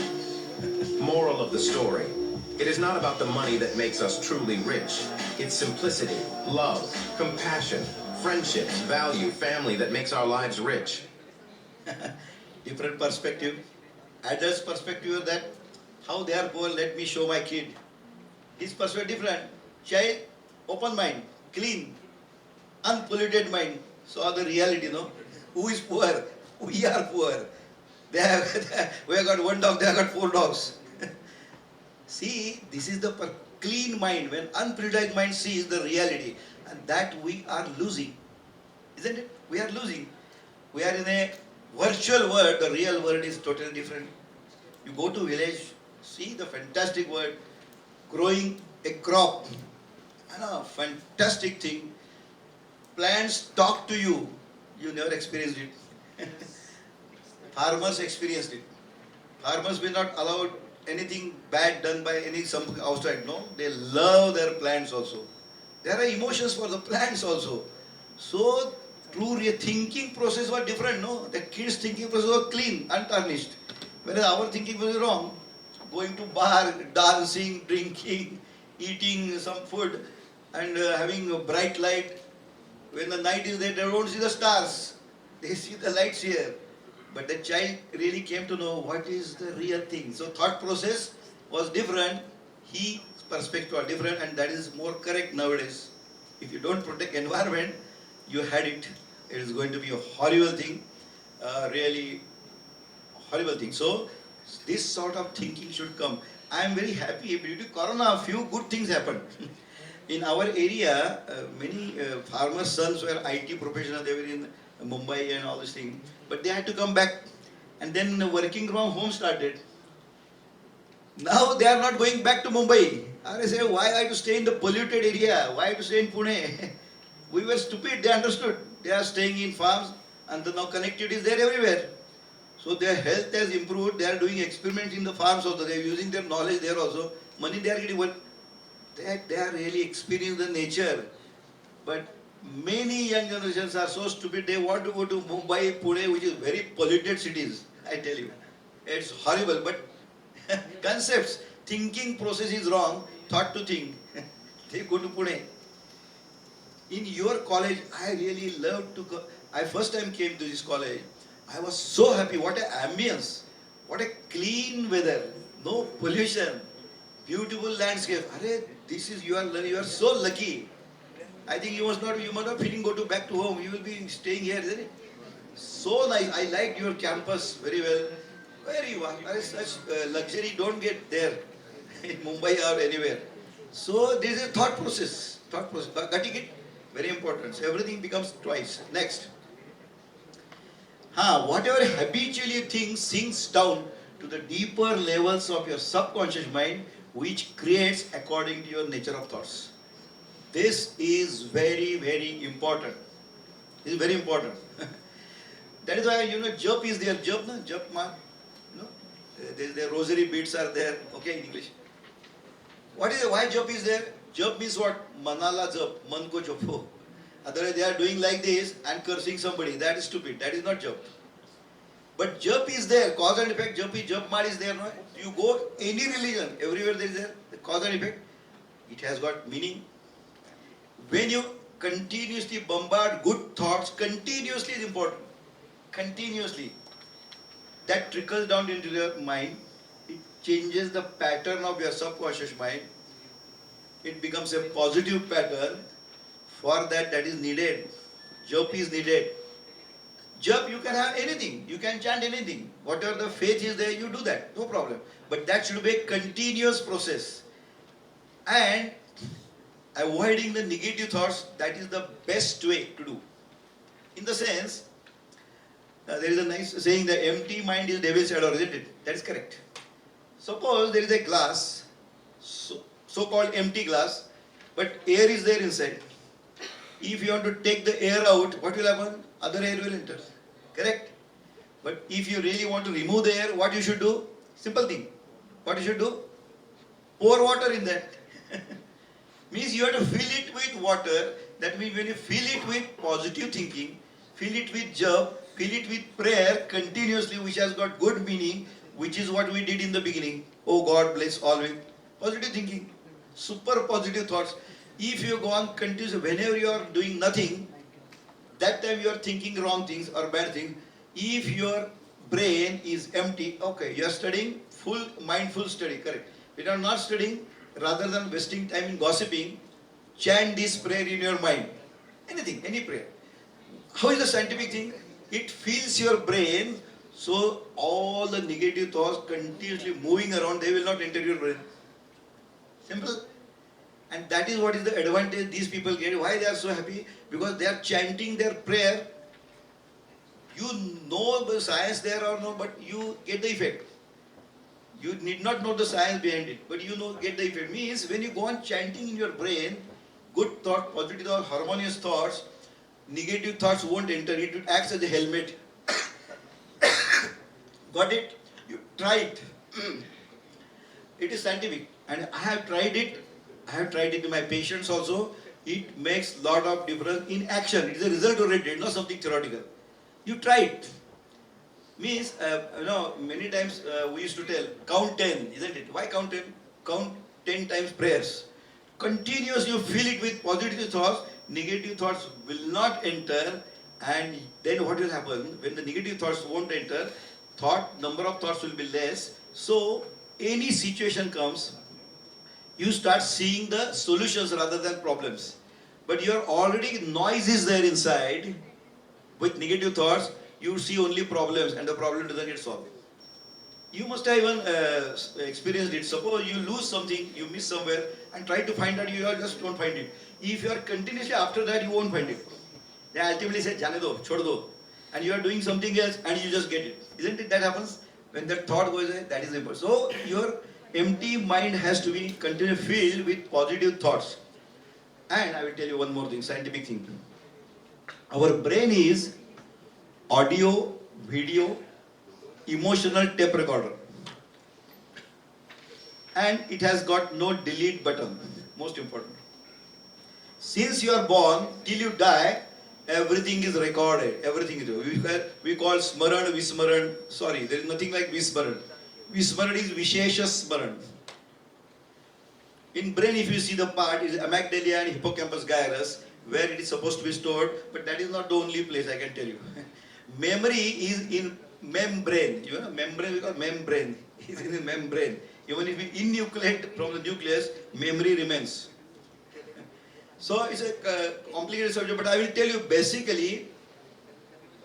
Moral of the story: it is not about the money that makes us truly rich. It's simplicity, love, compassion, friendships, value, family that makes our lives rich. Different perspective. Adult's perspective is that how they are poor, let me show my kid. His perspective different. Child, open mind, clean, unpolluted mind. So the reality, who is poor? We are poor. We have got one dog, they have got four dogs. See, this is the clean mind. When unpolluted mind sees the reality, and that we are losing. Isn't it? We are losing. We are in a virtual world. The real world is totally different. You go to village, see the fantastic world, growing a crop. Fantastic thing. Plants talk to you. You never experienced it. Farmers experienced it. Farmers will not allow anything bad done by some outside. No, they love their plants also. There are emotions for the plants also. So true thinking process was different. No, the kids' thinking process was clean, untarnished. Whereas our thinking was wrong. Going to bar, dancing, drinking, eating some food, and having a bright light. When the night is there, they don't see the stars. They see the lights here. But the child really came to know what is the real thing. So thought process was different. His perspective was different, and that is more correct nowadays. If you don't protect environment, you had it. It is going to be a horrible thing, really horrible thing. So this sort of thinking should come. I am very happy due to Corona, a few good things happened. In our area, many farmers' sons were IT professionals. They were in Mumbai and all this thing, but they had to come back, and then working from home started. Now they are not going back to Mumbai. And I say, why are you to stay in the polluted area? Why to stay in Pune? We were stupid. They understood. They are staying in farms, and the now connectivity is there everywhere. So their health has improved. They are doing experiments in the farms also. They are using their knowledge there also. Money they are getting. But they are really experiencing the nature. But many young generations are so stupid. They want to go to Mumbai, Pune, which is very polluted cities. I tell you, it's horrible. But concepts, thinking process is wrong. Thought to think. They go to Pune. In your college, I really loved to go. I first time came to this college. I was so happy. What an ambience. What a clean weather. No pollution. Beautiful landscape. Arey, this is you are so lucky. I think you must not feeling go to back to home. You will be staying here, isn't it? So nice. I liked your campus very well. Very well. Such luxury don't get there in Mumbai or anywhere. So this is a thought process. Thought process. Getting it very important. So everything becomes twice. Next. Whatever habitually you think sinks down to the deeper levels of your subconscious mind, which creates according to your nature of thoughts. This is very, very important. This is very important. That is why, jap is there. Jap, no? Jap mark. No? The rosary beads are there. Okay, in English. Why jap is there? Jap means what? Manala jap. Man ko japo. Otherwise, they are doing like this and cursing somebody. That is stupid. That is not jap. But jap is there. Cause and effect. Jap mar is there. No? You go any religion, everywhere there is there. The cause and effect. It has got meaning. When you continuously bombard good thoughts, continuously is important. Continuously. That trickles down into your mind. It changes the pattern of your subconscious mind. It becomes a positive pattern. For that is needed. Jap is needed. Jap, you can have anything. You can chant anything. Whatever the faith is there, you do that. No problem. But that should be a continuous process. And avoiding the negative thoughts, that is the best way to do. In the sense, there is a nice saying, the empty mind is devil's shadow, isn't it? That is correct. Suppose there is a glass, so-called empty glass, but air is there inside. If you want to take the air out, what will happen? Other air will enter. Correct? But if you really want to remove the air, what you should do? Simple thing. What you should do? Pour water in that. Means you have to fill it with water. That means when you fill it with positive thinking, fill it with jap, fill it with prayer continuously, which has got good meaning, which is what we did in the beginning. Oh God bless all with positive thinking. Super positive thoughts. If you go on continuously, whenever you are doing nothing, that time you are thinking wrong things or bad things. If your brain is empty, okay, you are studying, full mindful study, correct. If you are not studying, rather than wasting time in gossiping, chant this prayer in your mind. Anything, any prayer. How is the scientific thing? It fills your brain, so all the negative thoughts continuously moving around, they will not enter your brain. Simple. And that is what is the advantage these people get. Why they are so happy? Because they are chanting their prayer. You know the science there or no, but you get the effect. You need not know the science behind it, but you get the effect. Means when you go on chanting in your brain, good thought, positive thoughts, harmonious thoughts, negative thoughts won't enter. It acts as a helmet. Got it? You try it. It is scientific, and I have tried it. I have tried it to my patients also. It makes lot of difference in action. It is a result oriented, not something theoretical. You try it. Means, many times we used to tell, count 10, isn't it? Why count 10? Count 10 times prayers. Continuously you fill it with positive thoughts, negative thoughts will not enter, and then what will happen? When the negative thoughts won't enter, number of thoughts will be less. So, any situation comes, you start seeing the solutions rather than problems. But your already noise is there inside. with negative thoughts, you see only problems and the problem doesn't get solved. You must have even experienced it. Suppose you lose something, you miss somewhere, and try to find out, you just don't find it. If you are continuously after that, you won't find it. They ultimately say, Jane do, chhod do. And you are doing something else and you just get it. Isn't it that happens? When that thought goes away, that is important. So your empty mind has to be continually filled with positive thoughts. And I will tell you one more thing, scientific thing. Our brain is audio, video, emotional tape recorder. And it has got no delete button. Most important. Since you are born till you die, everything is recorded. Everything is. We call smaran, vismaran. Sorry, there is nothing like vismaran. Vismaran is vishesha smaran. In brain, if you see the part, is amygdala and hippocampus gyrus, where it is supposed to be stored, but that is not the only place, I can tell you. Memory is in membrane. You know, membrane, we call membrane. Is in the membrane. Even if we enucleate from the nucleus, memory remains. So it's a complicated subject, but I will tell you basically,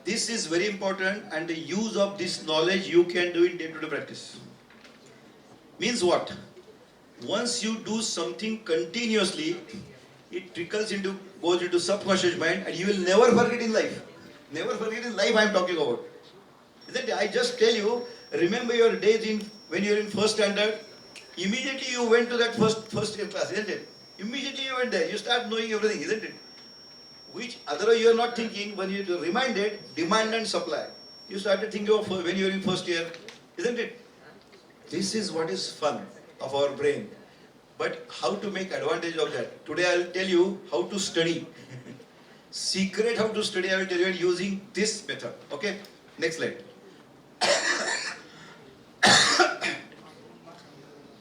this is very important, and the use of this knowledge you can do in day-to-day practice. Means what? Once you do something continuously, it goes into subconscious mind, and you will never forget in life. Never forget in life I am talking about. Isn't it? I just tell you, remember your days when you are in first standard, immediately you went to that first year class, isn't it? Immediately you went there, you start knowing everything, isn't it? Which otherwise you are not thinking. When you are reminded, demand and supply. You started thinking of when you are in first year, isn't it? This is what is fun of our brain. But how to make advantage of that? Today I will tell you how to study. Secret how to study I will tell you using this method. Okay? Next slide.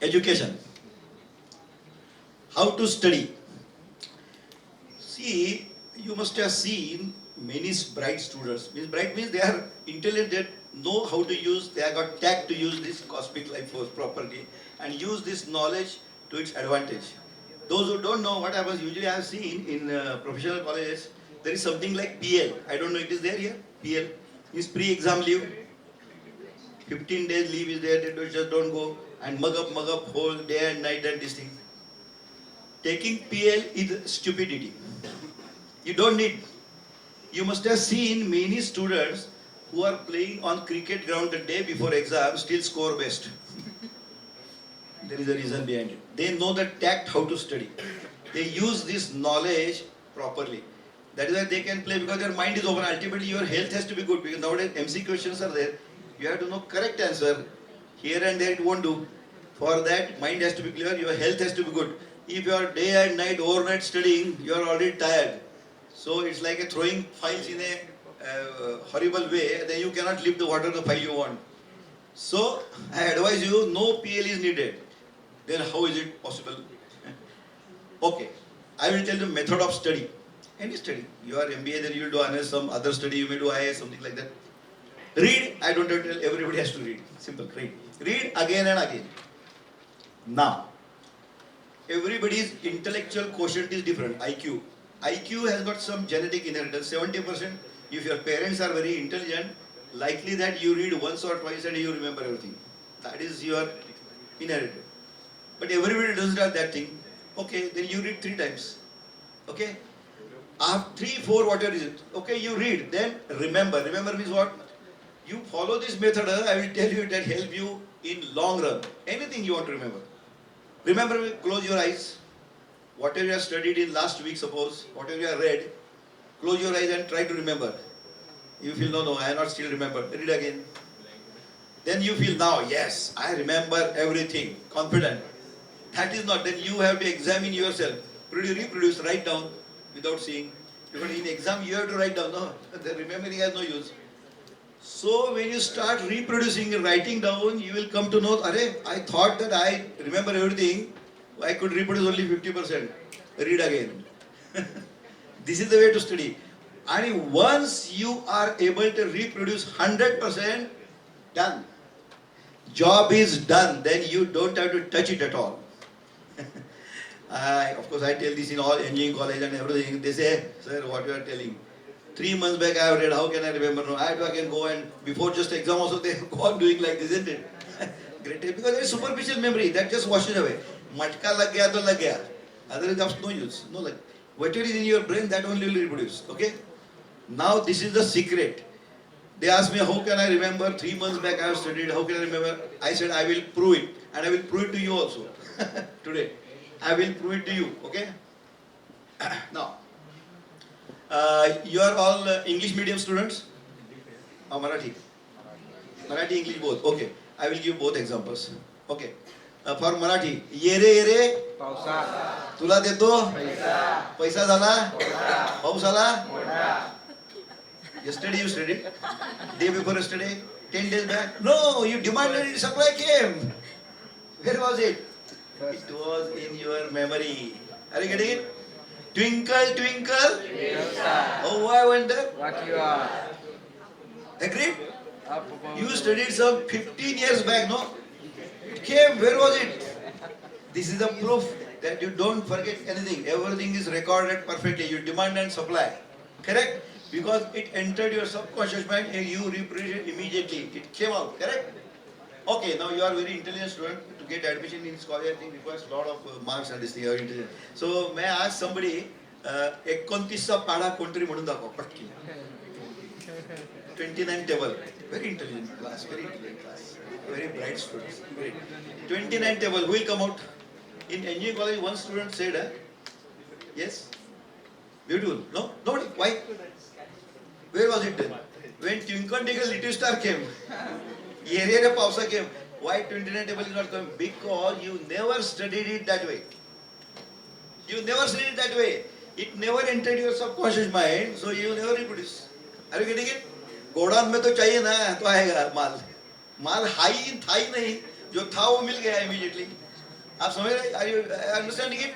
Education. How to study? See, you must have seen many bright students. Bright means they are intelligent, they know how to use, they have got tact to use this cosmic life force properly and use this knowledge to its advantage. Those who don't know what happens, usually I have seen in professional colleges, there is something like PL. I don't know, it is there here? PL is pre-exam leave. 15 days leave is there, they just don't go and mug up whole day and night and this thing. Taking PL is stupidity. You don't need. You must have seen many students who are playing on cricket ground the day before exam still score best. There is a reason behind it. They know the tact how to study. They use this knowledge properly. That is why they can play because their mind is open. Ultimately your health has to be good because nowadays MC questions are there. You have to know correct answer. Here and there it won't do. For that mind has to be clear, your health has to be good. If you are day and night, overnight studying, you are already tired. So it's like a throwing files in a horrible way, then you cannot lift the file you want. So I advise you, no PL is needed. Then how is it possible? Okay, I will tell you the method of study. Any study. You are MBA, then you will do honors, some other study, you may do IAS, something like that. Read, I don't have to tell, everybody has to read. Simple, read. Read again and again. Now, everybody's intellectual quotient is different, IQ. IQ has got some genetic inheritance, 70%. If your parents are very intelligent, likely that you read once or twice and you remember everything. That is your inherited. But everybody doesn't have that thing. Okay, then you read 3 times. Okay? After 3, 4, whatever is it. Okay, you read, then remember. Remember means what? You follow this method, I will tell you that help you in long run. Anything you want to remember. Remember, close your eyes. Whatever you have studied in last week, suppose, whatever you have read, close your eyes and try to remember. You feel, no, I have not still remember. Read again. Then you feel, now, yes, I remember everything. Confident. That is not. Then you have to examine yourself. Reproduce, write down without seeing. Because in exam, you have to write down. No, the remembering has no use. So when you start reproducing and writing down, you will come to know, I thought that I remember everything. I could reproduce only 50%. Read again. This is the way to study. And once you are able to reproduce 100%, done. Job is done. Then you don't have to touch it at all. Of course, I tell this in all engineering college and everything. They say, sir, what you are telling? 3 months back I have read, how can I remember? No, I can go and before just exam also they go on doing like this, isn't it? Great, because there is superficial memory that just washes away. Matka lag gaya to lag gaya. Otherwise, that's no use. No, like whatever is in your brain, that only will reproduce. Okay. Now this is the secret. They asked me, how can I remember? 3 months back I have studied. How can I remember? I said, I will prove it, and I will prove it to you also today. I will prove it to you. Okay. Now, you are all English medium students? Or Marathi? Marathi, English both. Okay. I will give both examples. Okay. For Marathi, येरे येरे तुला देतो पैसा झाला पाऊस आला. Yesterday you studied, day before yesterday, 10 days back. No, you demanded it, supply came. Where was it? It was in your memory. Are you getting it? Twinkle, twinkle. Oh, I wonder. What you are? Agreed? You studied some 15 years back, no? It came, where was it? This is the proof that you don't forget anything. Everything is recorded perfectly. You demand and supply. Correct? Because it entered your subconscious mind and you reproduced it immediately. It came out. Correct? Okay, now you are very intelligent student. To get admission in this college, I think requires a lot of marks and this thing. You are intelligent. So, may I ask somebody, 29चा पाढा कोणतरी म्हणून दाखव पटकी. 29 table. Very intelligent class. Very intelligent class. Very bright students. Great. 29 table. Who will come out? In engineering college, one student said, yes? Beautiful. No? Nobody. Why? Where was it then? When Twinkle Twinkle Little Star came, Yere Pausa came. Why 29 table is not coming? Because you never studied it that way. You never studied it that way. It never entered your subconscious mind, so you never reproduce. Are you getting it? गोडान में तो चाहिए ना, तो आएगा माल. माल high था ही नहीं, जो था वो मिल गया immediately. आप समझ रहे? Are you understanding it?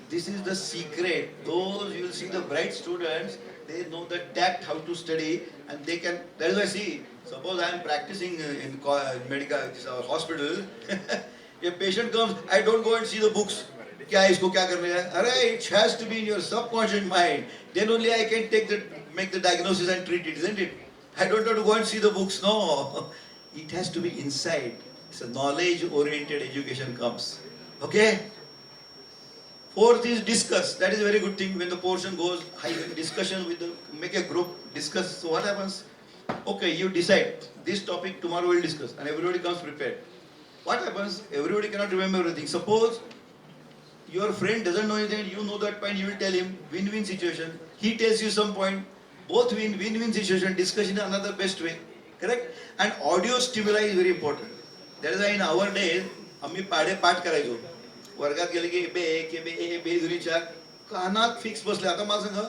This is the secret. Those you will see the bright students, they know the tact how to study, and they can. That is why see. Suppose I am practicing in medical, this is our hospital. A patient comes, I don't go and see the books. क्या इसको क्या करना है? अरे, it has to be in your subconscious mind. Then only I can make the diagnosis and treat it, isn't it? I don't have to go and see the books. No, it has to be inside. It's a knowledge-oriented education comes. Okay. Fourth is discuss. That is a very good thing. When the portion goes high discussion with make a group discuss. So what happens? Okay, you decide this topic tomorrow we'll discuss, and everybody comes prepared. What happens? Everybody cannot remember everything. Suppose your friend doesn't know anything, you know that point, you will tell him, win-win situation. He tells you some point, both win-win situation, discussion is another best way. Correct? And audio stimuli is very important. That is why in our days, आम्ही पाढे पाठ करायचो. वर्गात गेले की बे दुनी चार कानात fix बसले. आता मला सांगा,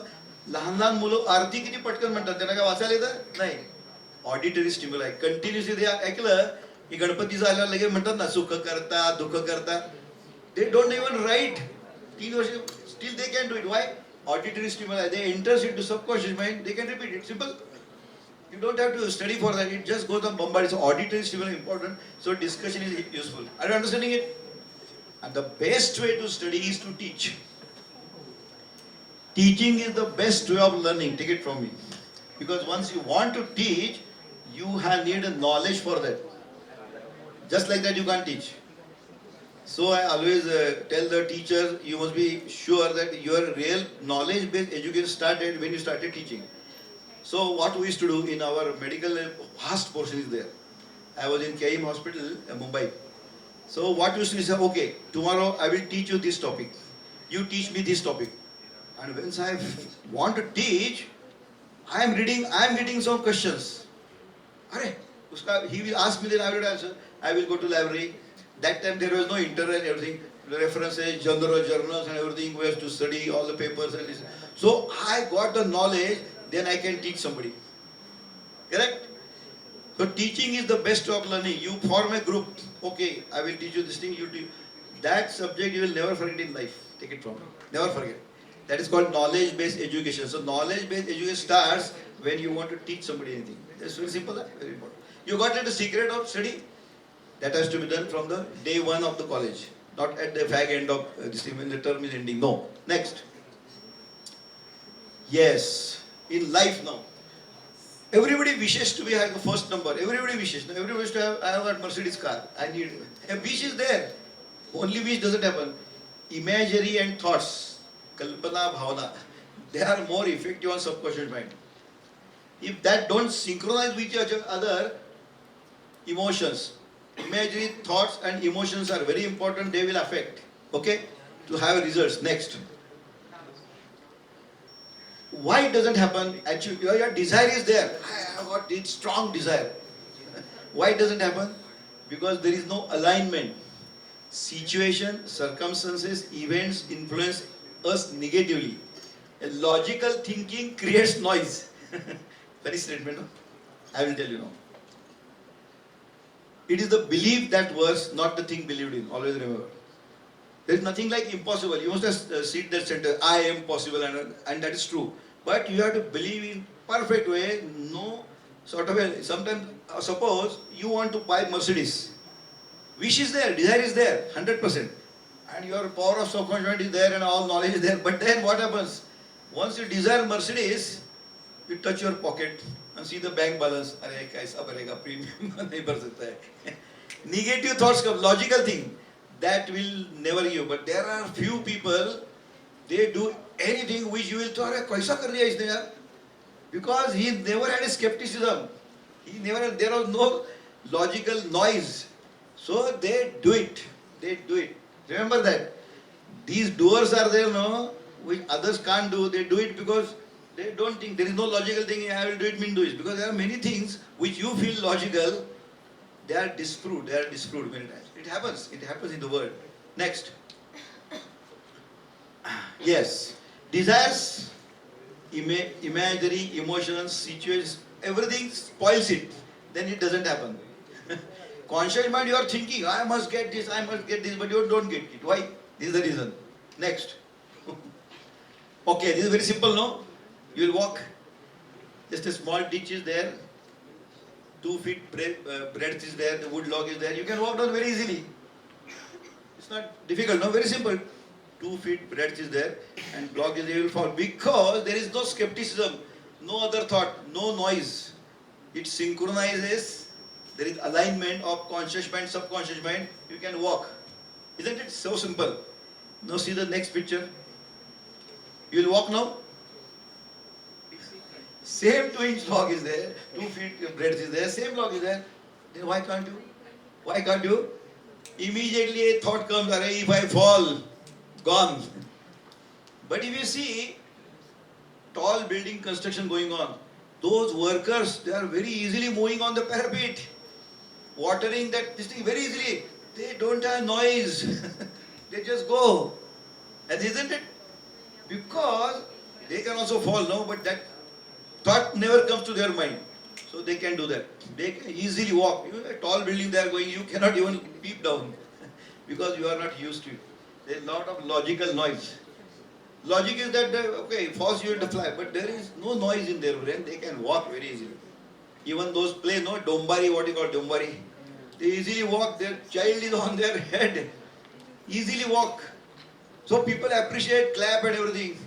लहान लहान मुलं आरती किती पटकन म्हणतात, त्यांना काय वाचायला येतं? नाही. ऑडिटरी स्टिम्युलाई कंटिन्युअसली ते ऐकलं की गणपतीचं आल्यावर लगेच म्हणतात ना, सुख करता दुःख करता. They don't even write. 3 years, still they can do it. Why? Auditory stimuli. They enters into subconscious mind. They can repeat it. Simple. You don't have to study for that. It just goes on bombarded. So auditory stimuli is important. So discussion is useful. Are you understanding it? And the best way to study is to teach. Teaching is the best way of learning. Take it from me. Because once you want to teach, you need a knowledge for that. Just like that, you can't teach. So I always tell the teacher, you must be sure that your real knowledge-based education started when you started teaching. So what we used to do in our medical, vast portion is there. I was in KIM hospital in Mumbai. So what we used to say, okay, tomorrow I will teach you this topic. You teach me this topic. And once I want to teach, I am reading some questions. He will ask me, then I will answer. I will go to library. That time there was no internet, everything, references, journals and everything. We have to study all the papers and this. So I got the knowledge, then I can teach somebody. Correct? So teaching is the best way of learning. You form a group. Okay, I will teach you this thing. You teach. That subject you will never forget in life. Take it from me. Never forget. That is called knowledge-based education. So knowledge-based education starts when you want to teach somebody anything. That's very simple. Very important. You got the secret of study. That has to be done from the day one of the college, not at the fag end of this thing when the term is ending. No. Next. Yes. in life now. Everybody wishes to be having the first number. Everybody wishes. Everybody wishes to have, I have a Mercedes car. I need. A wish is there. Only wish doesn't happen. Imagery and thoughts, kalpana, bhavana, they are more effective on subconscious mind. If that don't synchronize with each other, emotions, imagery, thoughts and emotions are very important. They will affect. Okay? To have results. Next. Why it doesn't happen? Actually, your desire is there. I have got this strong desire. Why it doesn't happen? Because there is no alignment. Situation, circumstances, events influence us negatively. A logical thinking creates noise. Very statement, no? I will tell you now. It is the belief that works, not the thing believed in. Always remember. There is nothing like impossible. You must have seen that sentence, I am possible, and that is true. But you have to believe in perfect way, no sort of a, sometimes, suppose you want to buy Mercedes. Wish is there, desire is there, 100%. And your power of subconscious is there and all knowledge is there. But then what happens? Once you desire Mercedes, you touch your pocket and see the bank balance. अरे कैसा भरेगा premium नहीं भर सकता है. Negative thoughts come, logical thing that will never give. But there are few people, they do anything which you will thought, अरे कैसा कर दिया इसने यार? Because he never had a skepticism. He never had, there was no logical noise. So they do it. They do it. Remember that. These doers are there, no, which others can't do. They do it because they don't think. There is no logical thing, I will do it, mean do it. Because there are many things which you feel logical, they are disproved. They are disproved many times. It happens. It happens in the world. Next. Yes. Desires, imagery, emotions, situations, everything spoils it. Then it doesn't happen. Conscious mind, you are thinking, I must get this, but you don't get it. Why? This is the reason. Next. Okay, this is very simple, no? You will walk. Just a small ditch is there. 2 feet breadth is there. The wood log is there. You can walk down very easily. It's not difficult, no? Very simple. 2 feet breadth is there and log is there. You will fall because there is no skepticism, no other thought, no noise. It synchronizes. There is alignment of conscious mind, subconscious mind. You can walk. Isn't it so simple? Now see the next picture. You will walk now. Same 2-inch log is there, 2 feet breadth is there, same log is there. Then why can't you? Why can't you? Immediately a thought comes, if I fall, gone. But if you see tall building construction going on, those workers, they are very easily moving on the parapet, watering that this thing very easily. They don't have noise. They just go. And isn't it? Because they can also fall, no? But that thought never comes to their mind. So they can do that. They can easily walk. You know, a tall building they are going, you cannot even peep down because you are not used to it. There is a lot of logical noise. Logic is that, okay, falls you will fly, but there is no noise in their brain. They can walk very easily. Even those play, no, Dombari, what you call Dombari, they easily walk. Their child is on their head. Easily walk. So people appreciate, clap and everything.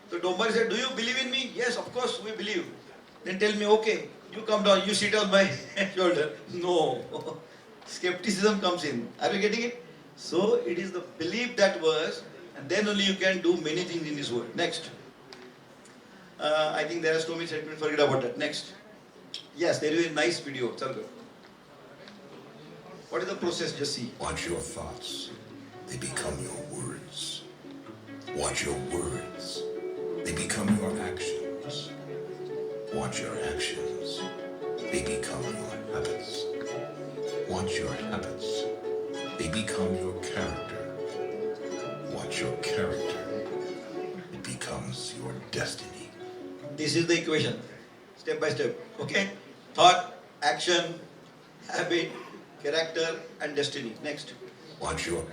So Dombari said, do you believe in me? Yes, of course we believe. Then tell me, okay, you come down, you sit on my shoulder. No. Skepticism comes in. Are you getting it? So it is the belief that works, and then only you can do many things in this world. Next. I think there are so many statements, forget about that. Next. Yes, there is a nice video. What is the process? Just see. Watch your thoughts. They become your words. Watch your words. They become your actions. Watch your actions. They become your habits. Watch your habits. They become your character. Watch your character. It becomes your destiny. This is the equation. Step by step. Okay? Thought, action, habit, character, and destiny. Next. Watch your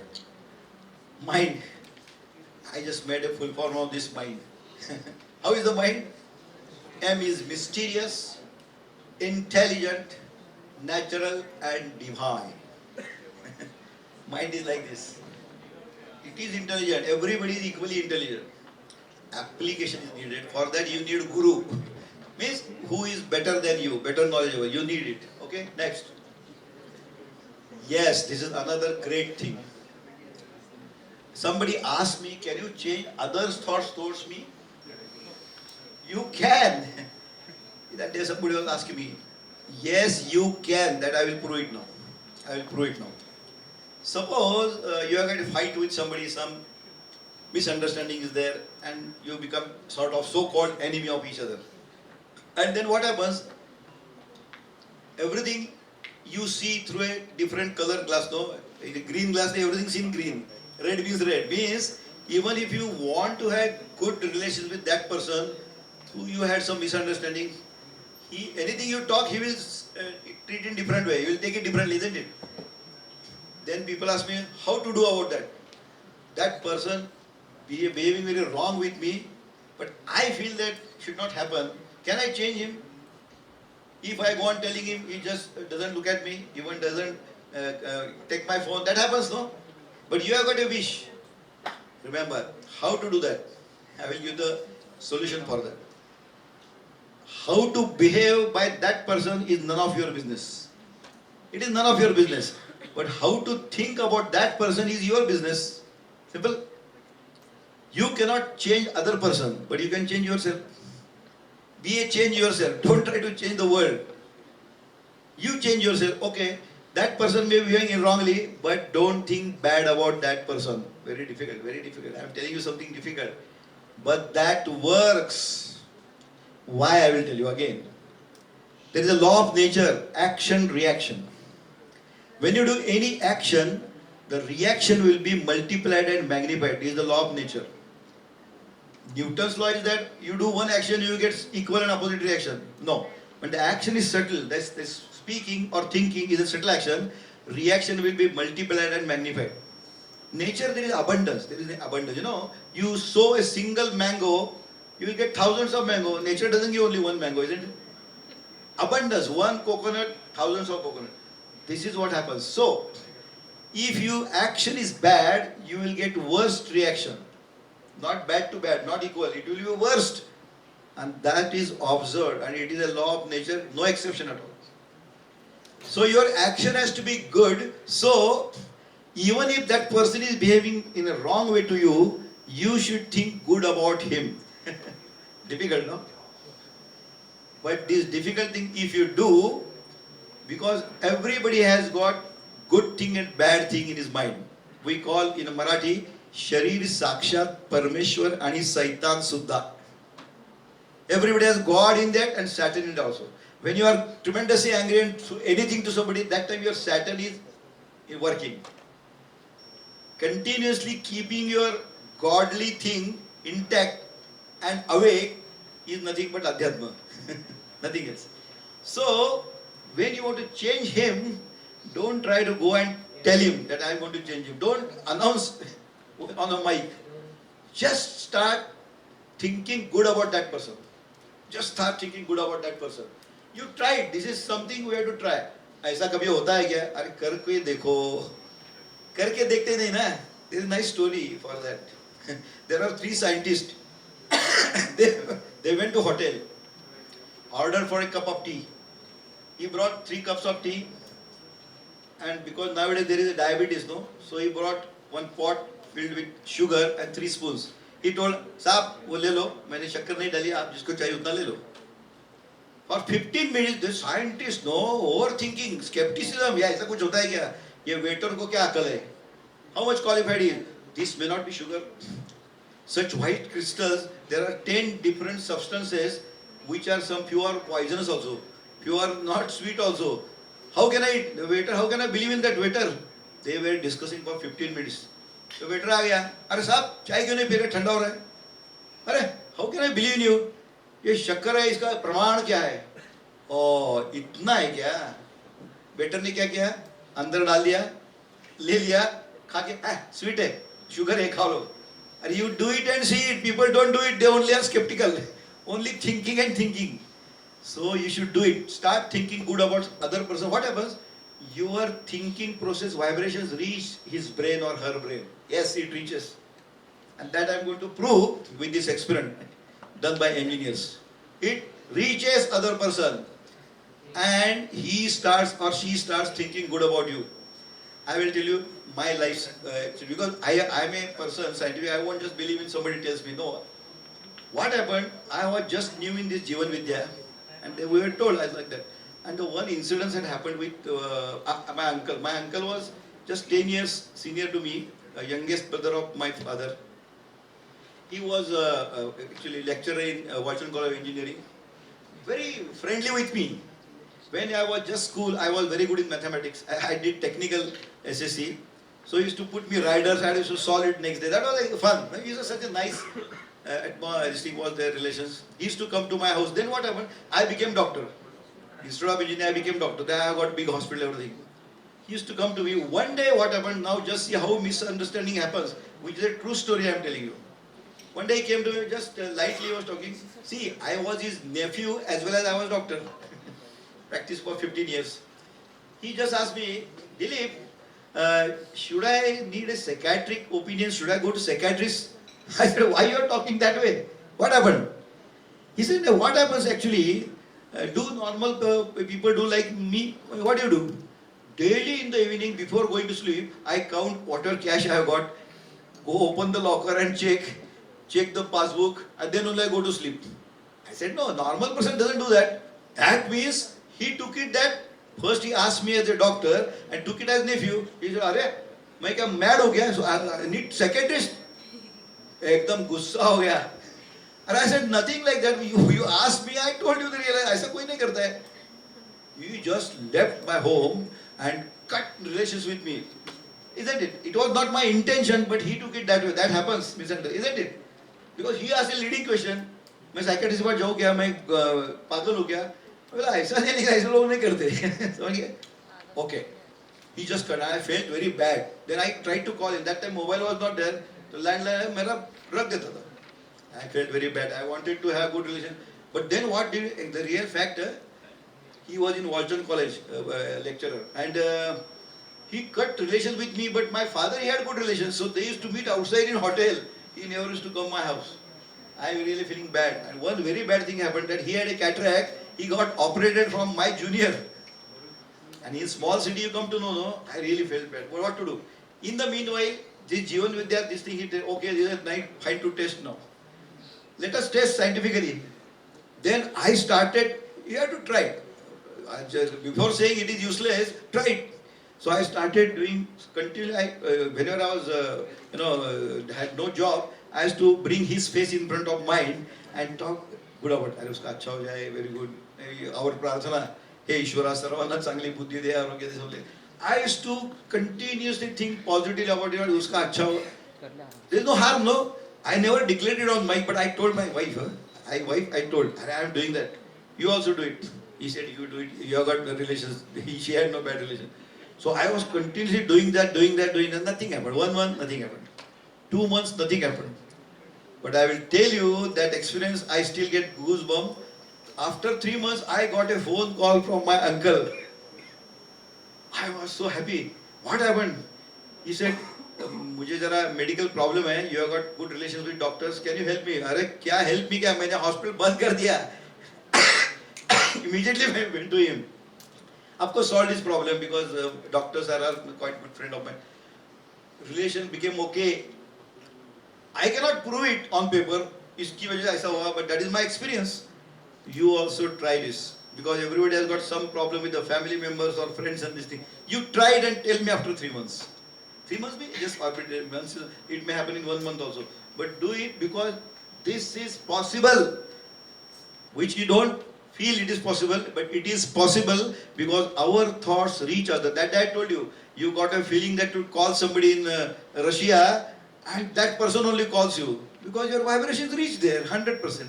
Mind. I just made a full form of this mind. How is the mind? M is mysterious, intelligent, natural, and divine. Mind is like this. It is intelligent. Everybody is equally intelligent. application is needed. For that you need guru. Means who is better than you, better knowledgeable. You need it. Okay, next. Yes, this is another great thing. Somebody asked me, can you change others' thoughts towards me? You can. That day somebody was asking me, yes, you can. That I will prove it now. I will prove it now. Suppose you are going to fight with somebody, some misunderstanding is there, and you become sort of so-called enemy of each other. And then what happens? Everything you see through a different color glass, no? In a green glass, everything's in green. Red means red. Means even if you want to have good relations with that person, who you had some misunderstanding, anything you talk, he will treat in different way. He will take it differently, isn't it? Then people ask me, how to do about that? That person behaving very wrong with me, but I feel that should not happen. Can I change him? If I go on telling him, he just doesn't look at me, even doesn't take my phone. That happens, no? But you have got a wish. Remember, how to do that? I will give the solution for that. How to behave by that person is none of your business. It is none of your business. But how to think about that person is your business. Simple. You cannot change other person, but you can change yourself. Be a change yourself. Don't try to change the world. You change yourself. Okay, that person may be behaving wrongly, but don't think bad about that person. Very difficult, very difficult. I am telling you something difficult. But that works. Why? I will tell you again. There is a law of nature, action, reaction. When you do any action, the reaction will be multiplied and magnified. This is the law of nature. Newton's law is that you do one action, you get equal and opposite reaction. No. When the action is subtle, this speaking or thinking is a subtle action, reaction will be multiplied and magnified. Nature, there is abundance. There is abundance. You know, you sow a single mango, you will get thousands of mango. Nature doesn't give only one mango, isn't it? Abundance. One coconut, thousands of coconut. This is what happens. So, if your action is bad, you will get worst reaction. Not bad to bad, not equal. It will be worst. And that is observed, and it is a law of nature, no exception at all. So your action has to be good. So even if that person is behaving in a wrong way to you, you should think good about him. Difficult, no? But this difficult thing if you do, because everybody has got good thing and bad thing in his mind. We call in Marathi, Sharir Sakshat Parmeshwar and Saitan Suddha. Everybody has God in that and Satan in it also. When you are tremendously angry and anything to somebody, that time your Satan is working. Continuously keeping your godly thing intact and awake is nothing but Adhyatma. Nothing else. So, when you want to change him, don't try to go and tell him that I am going to change him. Don't announce on a mic. Just start thinking good about that person. Just start thinking good about that person. You try it. This is something we have to try. ऐसा कभी होता है क्या? अरे करके देखो. करके देखते नहीं ना. There is a nice story for that. There are 3 scientists. they went to hotel. Ordered for a cup of tea. He brought 3 cups of tea. And because nowadays there is a diabetes, no? So he brought 1 pot filled with sugar and 3 spoons. He told, साहब वो ले लो, मैंने शक्कर नहीं डाली, आप जिसको चाहिए उतना ले लो. For 15 minutes, the scientists, no, overthinking, skepticism, या ऐसा कुछ होता है क्या? ये waiter को क्या अकल है? How much qualified he is? This may not be sugar. Such white crystals, there are 10 different substances which are some few are poisonous also, few are not sweet also. How can I, the waiter, how can I believe in that waiter? They were discussing for 15 minutes. तो waiter आ गया, अरे साहब चाय क्यों नहीं P रहे, ठंडा हो रहा है. अरे how can I believe in you, ये शक्कर है, इसका प्रमाण क्या है? ओ इतना है क्या? वेटर ने क्या किया, अंदर डाल दिया, ले लिया, खा के स्वीट है, शुगर है, खा लो. अरे you do it and see it. People don't do it, they only are sceptical, only thinking and thinking. So you should do it. Start thinking good about other person. What happens? Your thinking process, vibrations reach his brain or her brain. Yes, it reaches. And that I'm going to prove with this experiment done by engineers. It reaches other person and he starts or she starts thinking good about you. I will tell you my life, actually, because I'm a person, scientific, I won't just believe in somebody tells me, no. What happened, I was just new in this Jivan Vidya and we were told I was like that. And the one incident had happened with my uncle. My uncle was just 10 years senior to me, youngest brother of my father. He was actually lecturer in Washington College of Engineering. Very friendly with me. When I was just school, I was very good in mathematics. I did technical SSC. So he used to put me riders, I used to solve it next day. That was like fun. He was such a nice atmosphere was their relations. He used to come to my house. Then what happened? I became doctor. Instead of engineer, I became doctor. Then I got big hospital, everything. He used to come to me. One day what happened, now just see how misunderstanding happens, which is a true story I am telling you. One day he came to me, just lightly was talking. See, I was his nephew as well as I was doctor. Practiced for 15 years. He just asked me, Dilip, should I need a psychiatric opinion? Should I go to psychiatrist? I said, why you are talking that way? What happened? He said, what happens actually, do normal people do like me? What do you do? Daily in the evening before going to sleep, I count whatever cash I have got, go open the locker and check the passbook, and then only I go to sleep. I said, no, normal person doesn't do that. That means he took it that, first he asked me as a doctor and took it as nephew. He said, अरे मैं क्या mad हो गया? So I need psychiatrist. एकदम गुस्सा हो गया. And I said, nothing like that. You asked me, I told you the real. ऐसा कोई नहीं करता है. You just left my home and cut relations with me. Isn't it? It was not my intention, but he took it that way. That happens, isn't it? Because he asked a leading question. मैं psychiatrist के पास जाऊँ क्या? मैं पागल हो क्या? बोला ऐसा नहीं, ऐसे लोग नहीं करते. समझ गए? Okay. He just cut. I felt very bad. Then I tried to call him. That time mobile was not there. तो landline मेरा रख देता था. I felt very bad. I wanted to have good relation. But then what did the real fact? He was in Washington College lecturer, and he cut relations with me. But my father, he had good relations, so they used to meet outside in hotel. He never used to come my house. I was really feeling bad. And one very bad thing happened that he had a cataract. He got operated from my junior. And in small city, you come to know, no, I really felt bad. But what to do? In the meanwhile, this Jivan Vidya, this thing, he said, okay, this is night, fine to test now. Let us test scientifically. Then I started, you have to try. Before saying it is useless, try it. So I started doing continually. Whenever I was, had no job, I used to bring his face in front of mine and talk good about. अरे उसका अच्छा हो जाए, very good. Our प्रार्थना, हे ईश्वरा सर्वांना चांगली बुद्धी दे, आरोग्य दे सबले. I used to continuously think positively about it. उसका अच्छा हो. There is no harm, no. I never declared it on mic, but I told my wife. I told, I am doing that. You also do it. He said, you do it. You have got relations. She had no bad relation. So I was continuously doing that. Nothing happened. 1 month, nothing happened. 2 months, nothing happened. But I will tell you that experience, I still get goosebumps. After 3 months, I got a phone call from my uncle. I was so happy. What happened? He said, मुझे जरा medical problem है. You have got good relations with doctors. Can you help me? अरे क्या help me क्या? मैंने hospital बंद कर दिया. Immediately I went to him. Of course, solved his problem because doctors are a quite good friend of mine. Relation became okay. I cannot prove it on paper. इसकी वजह से ऐसा हुआ, but that is my experience. You also try this because everybody has got some problem with the family members or friends and this thing. You try it and tell me after 3 months. 3 months may just arbitrary months. It may happen in 1 month also. But do it because this is possible, which you don't feel it is possible, but it is possible because our thoughts reach other. That I told you. You got a feeling that to call somebody in Russia, and that person only calls you because your vibrations reach there 100%.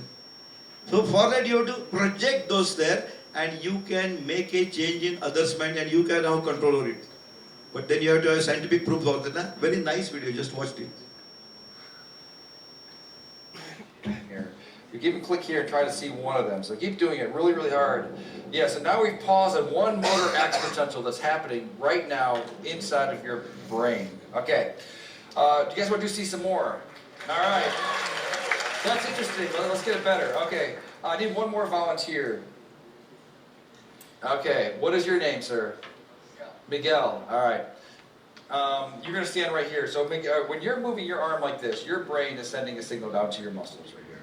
So for that you have to project those there, and you can make a change in others' mind, and you can have control over it. But then you have to have scientific proof of that. Very nice video, just watched it. Here. You keep and click here and try to see one of them. So keep doing it really, really hard. Yeah, so now we've paused on one motor action potential that's happening right now inside of your brain. Okay. Do you guys want to see some more? All right. That's interesting. Let's get it better. Okay. I need one more volunteer. Okay. What is your name, sir? Miguel. All right. You're going to stand right here. So when you're moving your arm like this, your brain is sending a signal down to your muscles right here.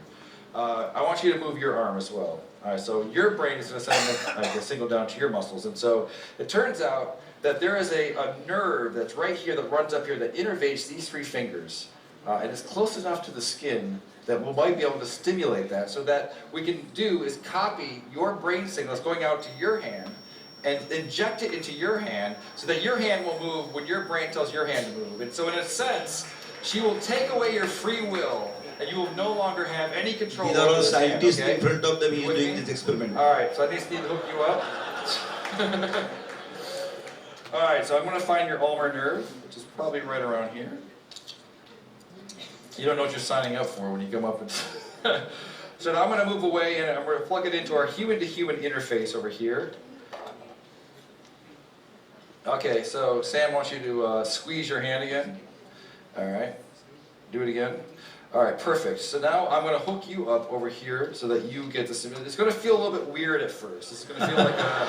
I want you to move your arm as well. All right, so your brain is going to send a signal down to your muscles. And so it turns out that there is a nerve that's right here that runs up here that innervates these three fingers. And it's close enough to the skin that we might be able to stimulate that. So that we can do is copy your brain signals going out to your hand and inject it into your hand so that your hand will move when your brain tells your hand to move. And so in a sense, she will take away your free will and you will no longer have any control These are over all this hand, scientists okay? in front of them. He is With doing me? this experiment. All right, so I just need to hook you up. All right, so I'm going to find your ulnar nerve, which is probably right around here. You don't know what you're signing up for when you come up and... So now I'm going to move away and I'm going to plug it into our human-to-human interface over here. Okay, so Sam wants you to squeeze your hand again. All right, do it again. All right, perfect. So now I'm going to hook you up over here so that you get the stimulus. It's going to feel a little bit weird at first. It's going to feel like a...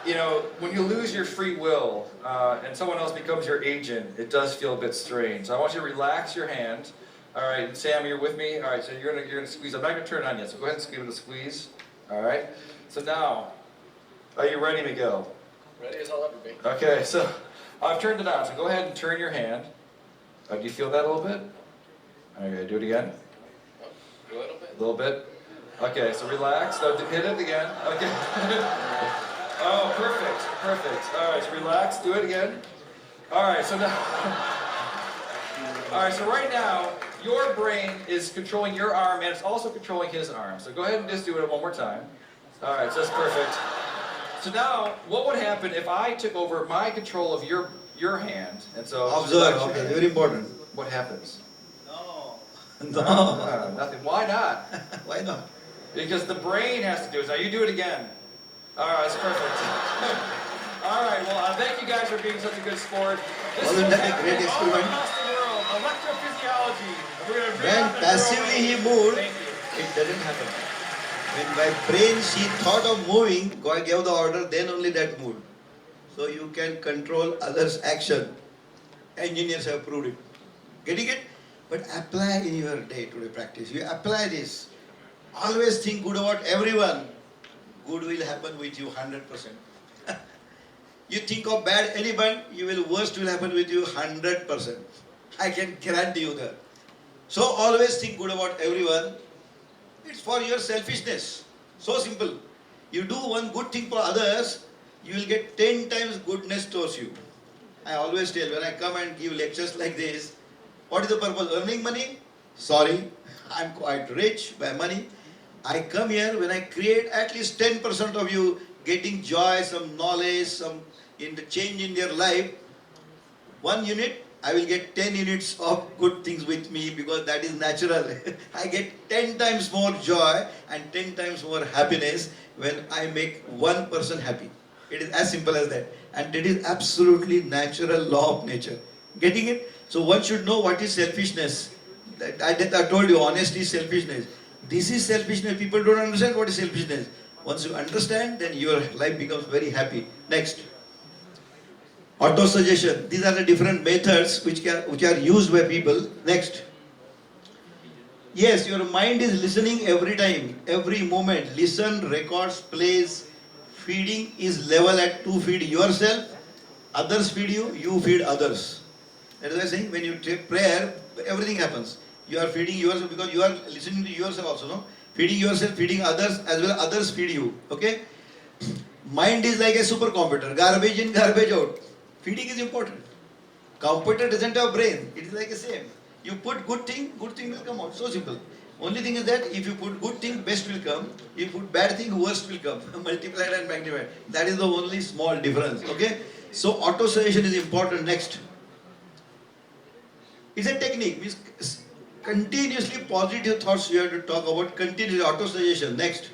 You know, when you lose your free will and someone else becomes your agent, it does feel a bit strange. So I want you to relax your hand. All right, and Sam, you're with me? All right, so you're gonna squeeze. I'm not going to turn it on yet, so go ahead and give it a squeeze. All right, so now, are you ready, Miguel? Ready as I'll ever be. Okay, so I've turned it on, so go ahead and turn your hand. Do you feel that a little bit? Okay, do it again. A little bit. A little bit. Okay, so relax. No, hit it again. Okay. Oh, perfect, perfect. All right, so relax. Do it again. All right, so now. All right, so right now, your brain is controlling your arm, and it's also controlling his arm. So go ahead and just do it one more time. All right, so that's perfect. So now, what would happen if I took over my control of your hand? And so Observe, okay, very important. What happens? No. Nothing. Why not? Why not? Because the brain has to do it. Now you do it again. All right, that's perfect. All right, well, thank you guys for being such a good sport. This is Wasn't what's that a great happening all experiment? across the world. Electrophysiology. We're gonna bring When out the passively he neural- moved, Thank you. it doesn't happen. When by brain she thought of moving, God gave the order, then only that moved. So you can control others' action. Engineers have proved it. Getting it? But apply in your day-to-day practice. You apply this. Always think good about everyone. Good will happen with you 100%. You think of bad anyone, worst will happen with you 100%. I can guarantee you that. So always think good about everyone. It's for your selfishness. So simple. You do one good thing for others, you will get 10 times goodness towards you. I always tell when I come and give lectures like this, what is the purpose? Earning money? Sorry, I'm quite rich by money. I come here when I create at least 10% of you getting joy, some knowledge, some in the change in their life. 1 unit, I will get 10 units of good things with me because that is natural. I get 10 times more joy and 10 times more happiness when I make one person happy. It is as simple as that. And it is absolutely natural law of nature. Getting it? So one should know what is selfishness. I told you, honesty is selfishness. This is selfishness. People don't understand what is selfishness. Once you understand, then your life becomes very happy. Next. Auto-suggestion. These are the different methods which are used by people. Next. Yes, your mind is listening every time, every moment. Listen, records, plays. Feeding is level at to feed yourself. Others feed you, you feed others. That is why I'm saying when you take prayer, everything happens. You are feeding yourself because you are listening to yourself also, no? Feeding yourself, feeding others, as well as others feed you. Okay? Mind is like a supercomputer. Garbage in, garbage out. Feeding is important. Computer doesn't have brain. It is like the same. You put good thing will come out. So simple. Only thing is that if you put good thing, best will come. If you put bad thing, worst will come. Multiplied and magnified. That is the only small difference. Okay? So auto-suggestion is important. Next. It's a technique. Means continuously positive thoughts you have to talk about. Continuously auto-suggestion. Next.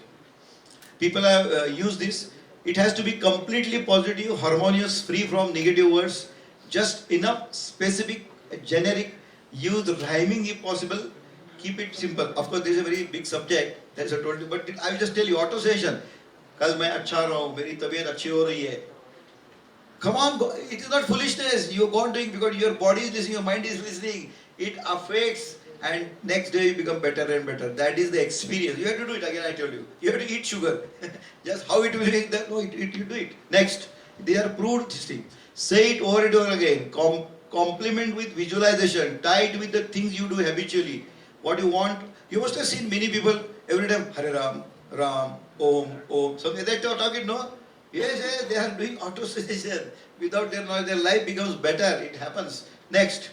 People have used this. It has to be completely positive, harmonious, free from negative words. Just enough specific, generic Use rhyming if possible. Keep it simple. Of course, this is a very big subject. That's I told you. But I will just tell you, auto suggestion. कल मैं अच्छा रहा हूँ, मेरी तबीयत अच्छी हो रही है. Come on, it is not foolishness. You go on doing because your body is listening, your mind is listening. It affects, and next day you become better and better. That is the experience. You have to do it again. I told you. You have to eat sugar. Just how it will make that? No, you do it. Next, they are proved this thing. Say it over and over again. Complement with visualization. Tie it with the things you do habitually. What you want. You must have seen many people every time. Hare Ram, Ram, Om, Om. Something like that. You're talking, no? Yes, they are doing auto-suggestion. Without their knowledge, their life becomes better. It happens. Next.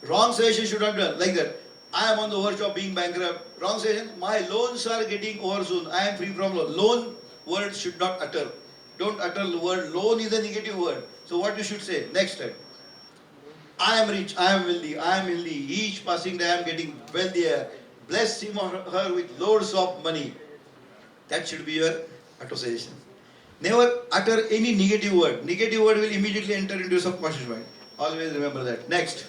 Wrong suggestion should not be done. Like that. I am on the verge of being bankrupt. Wrong suggestion. My loans are getting over soon. I am free from loan. Loan word should not utter. Don't utter the word. Loan is a negative word. So what you should say? Next step. I am rich. I am wealthy. I am healthy. Each passing day I am getting wealthier. Bless him or her with loads of money. That should be your auto-suggestion. Never utter any negative word. Negative word will immediately enter into your subconscious mind. Always remember that. Next.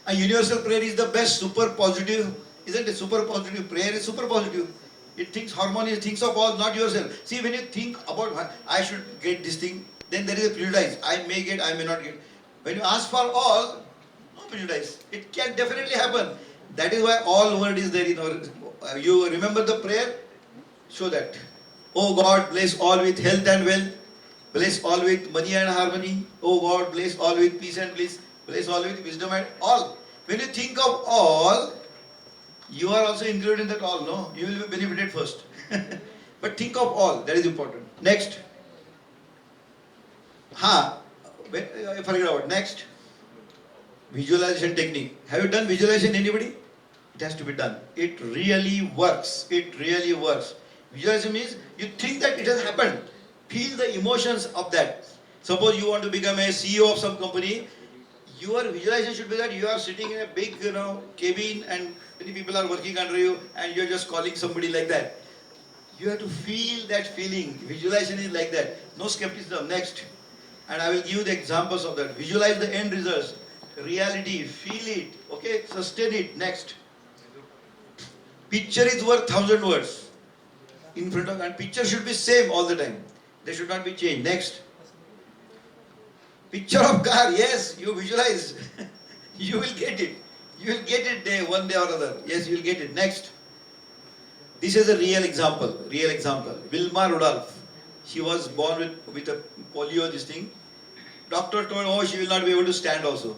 A universal prayer is the best super positive, isn't it? Super positive prayer is super positive. It thinks harmony, it thinks of all, not yourself. See, when you think about I should get this thing, then there is a prejudice. I may get, I may not get. When you ask for all, no prejudice. It can definitely happen. That is why all word is there in our. You remember the prayer? Show that. Oh God, bless all with health and wealth. Bless all with money and harmony. Oh God, bless all with peace and bliss. Bless all with wisdom and all. When you think of all, you are also included in that all, no? You will be benefited first. But think of all, that is important. Next. Forget about next. Visualization technique. Have you done visualization, anybody? It has to be done. It really works. It really works. Visualization means you think that it has happened. Feel the emotions of that. Suppose you want to become a CEO of some company. Your visualization should be that you are sitting in a big, cabin and many people are working under you and you are just calling somebody like that. You have to feel that feeling. Visualization is like that. No skepticism. Next. And I will give you the examples of that. Visualize the end results. Reality. Feel it. Okay? Sustain it. Next. Picture is worth 1,000 words. In front of, and picture should be same all the time. They should not be changed. Next. Picture of car, yes, you visualize. You will get it. You will get it one day or other. Yes, you will get it. Next. This is a real example. Real example. Wilma Rudolph. She was born with a polio, this thing. Doctor told, oh, she will not be able to stand also.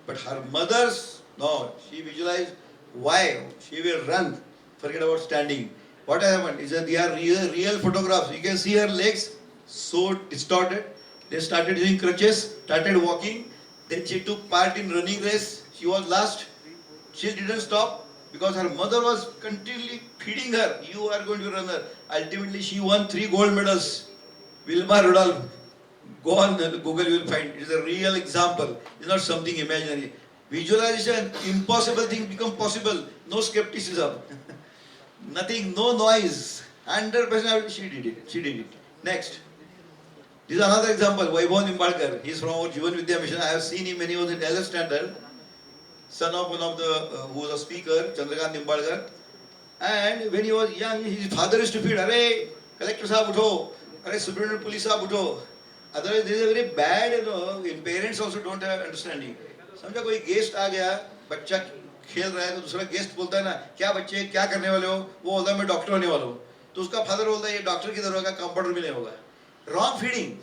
But her mother's, no, she visualized, why? She will run. Forget about standing. What happened is that they are real photographs. You can see her legs so distorted. They started using crutches, started walking. Then she took part in running race. She was last. She didn't stop because her mother was continually feeding her. You are going to run her. Ultimately, she won 3 gold medals. Wilma Rudolph. Go on Google, you will find. It is a real example. It's not something imaginary. Visualization, impossible things become possible. No skepticism. Nothing, no noise. 100% she did it. She did it. Next. This is another example. Vaibhav Nimbalkar. He is from our Jivan Vidya Mission. I have seen him when he was in 11th standard. Son of one of the, who was a speaker, Chandrakant Nimbalkar. And when he was young, his father used to feed, Arey, Collector Sahab utho. Arey, Superintendent Police Sahab utho. Otherwise, this is a very bad, in parents also don't have understanding. समझा कोई guest आ गया, बच्चा खेल रहा है तो दूसरा guest बोलता है ना, क्या बच्चे क्या करने वाले हो? वो बोलता है मैं डॉक्टर होने वाला हूँ. तो उसका फादर बोलता है ये डॉक्टर किधर होगा, कंपाउंडर में नहीं होगा. Wrong feeding.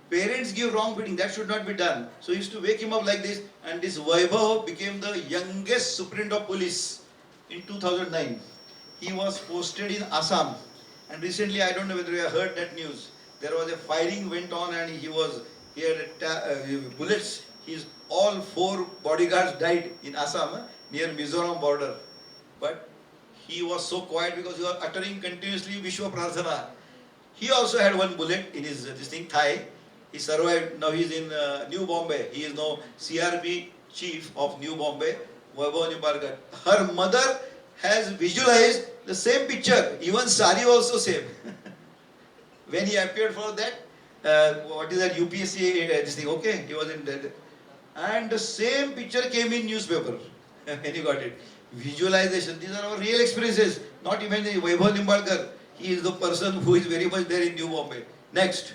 Parents give wrong feeding. That should not be done. So he used to wake him up like this, and this Vaibhav became the youngest superintendent of police in 2009. He was posted in Assam, and recently I don't know whether you have heard that news. There was a firing went on, and he had bullets. All 4 bodyguards died in Assam near Mizoram border, but he was so quiet because he was uttering continuously Vishwa Prarthana. He also had 1 bullet in his thigh. He survived. Now he is in New Bombay. He is now CRP chief of New Bombay, Vaibhav Nimbalkar. Her mother has visualized the same picture. Even sari also same. When he appeared for that, what is that UPSC this thing? Okay, he was in that. and the same picture came in newspaper. And you got it. Visualization. These are our real experiences. Not even Vaibhav Nimbalkar. He is the person who is very much there in New Bombay. Next.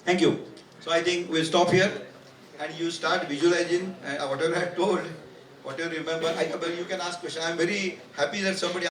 Thank you. So I think we'll stop here and you start visualizing whatever I told, whatever you remember. You can ask questions. I'm very happy that somebody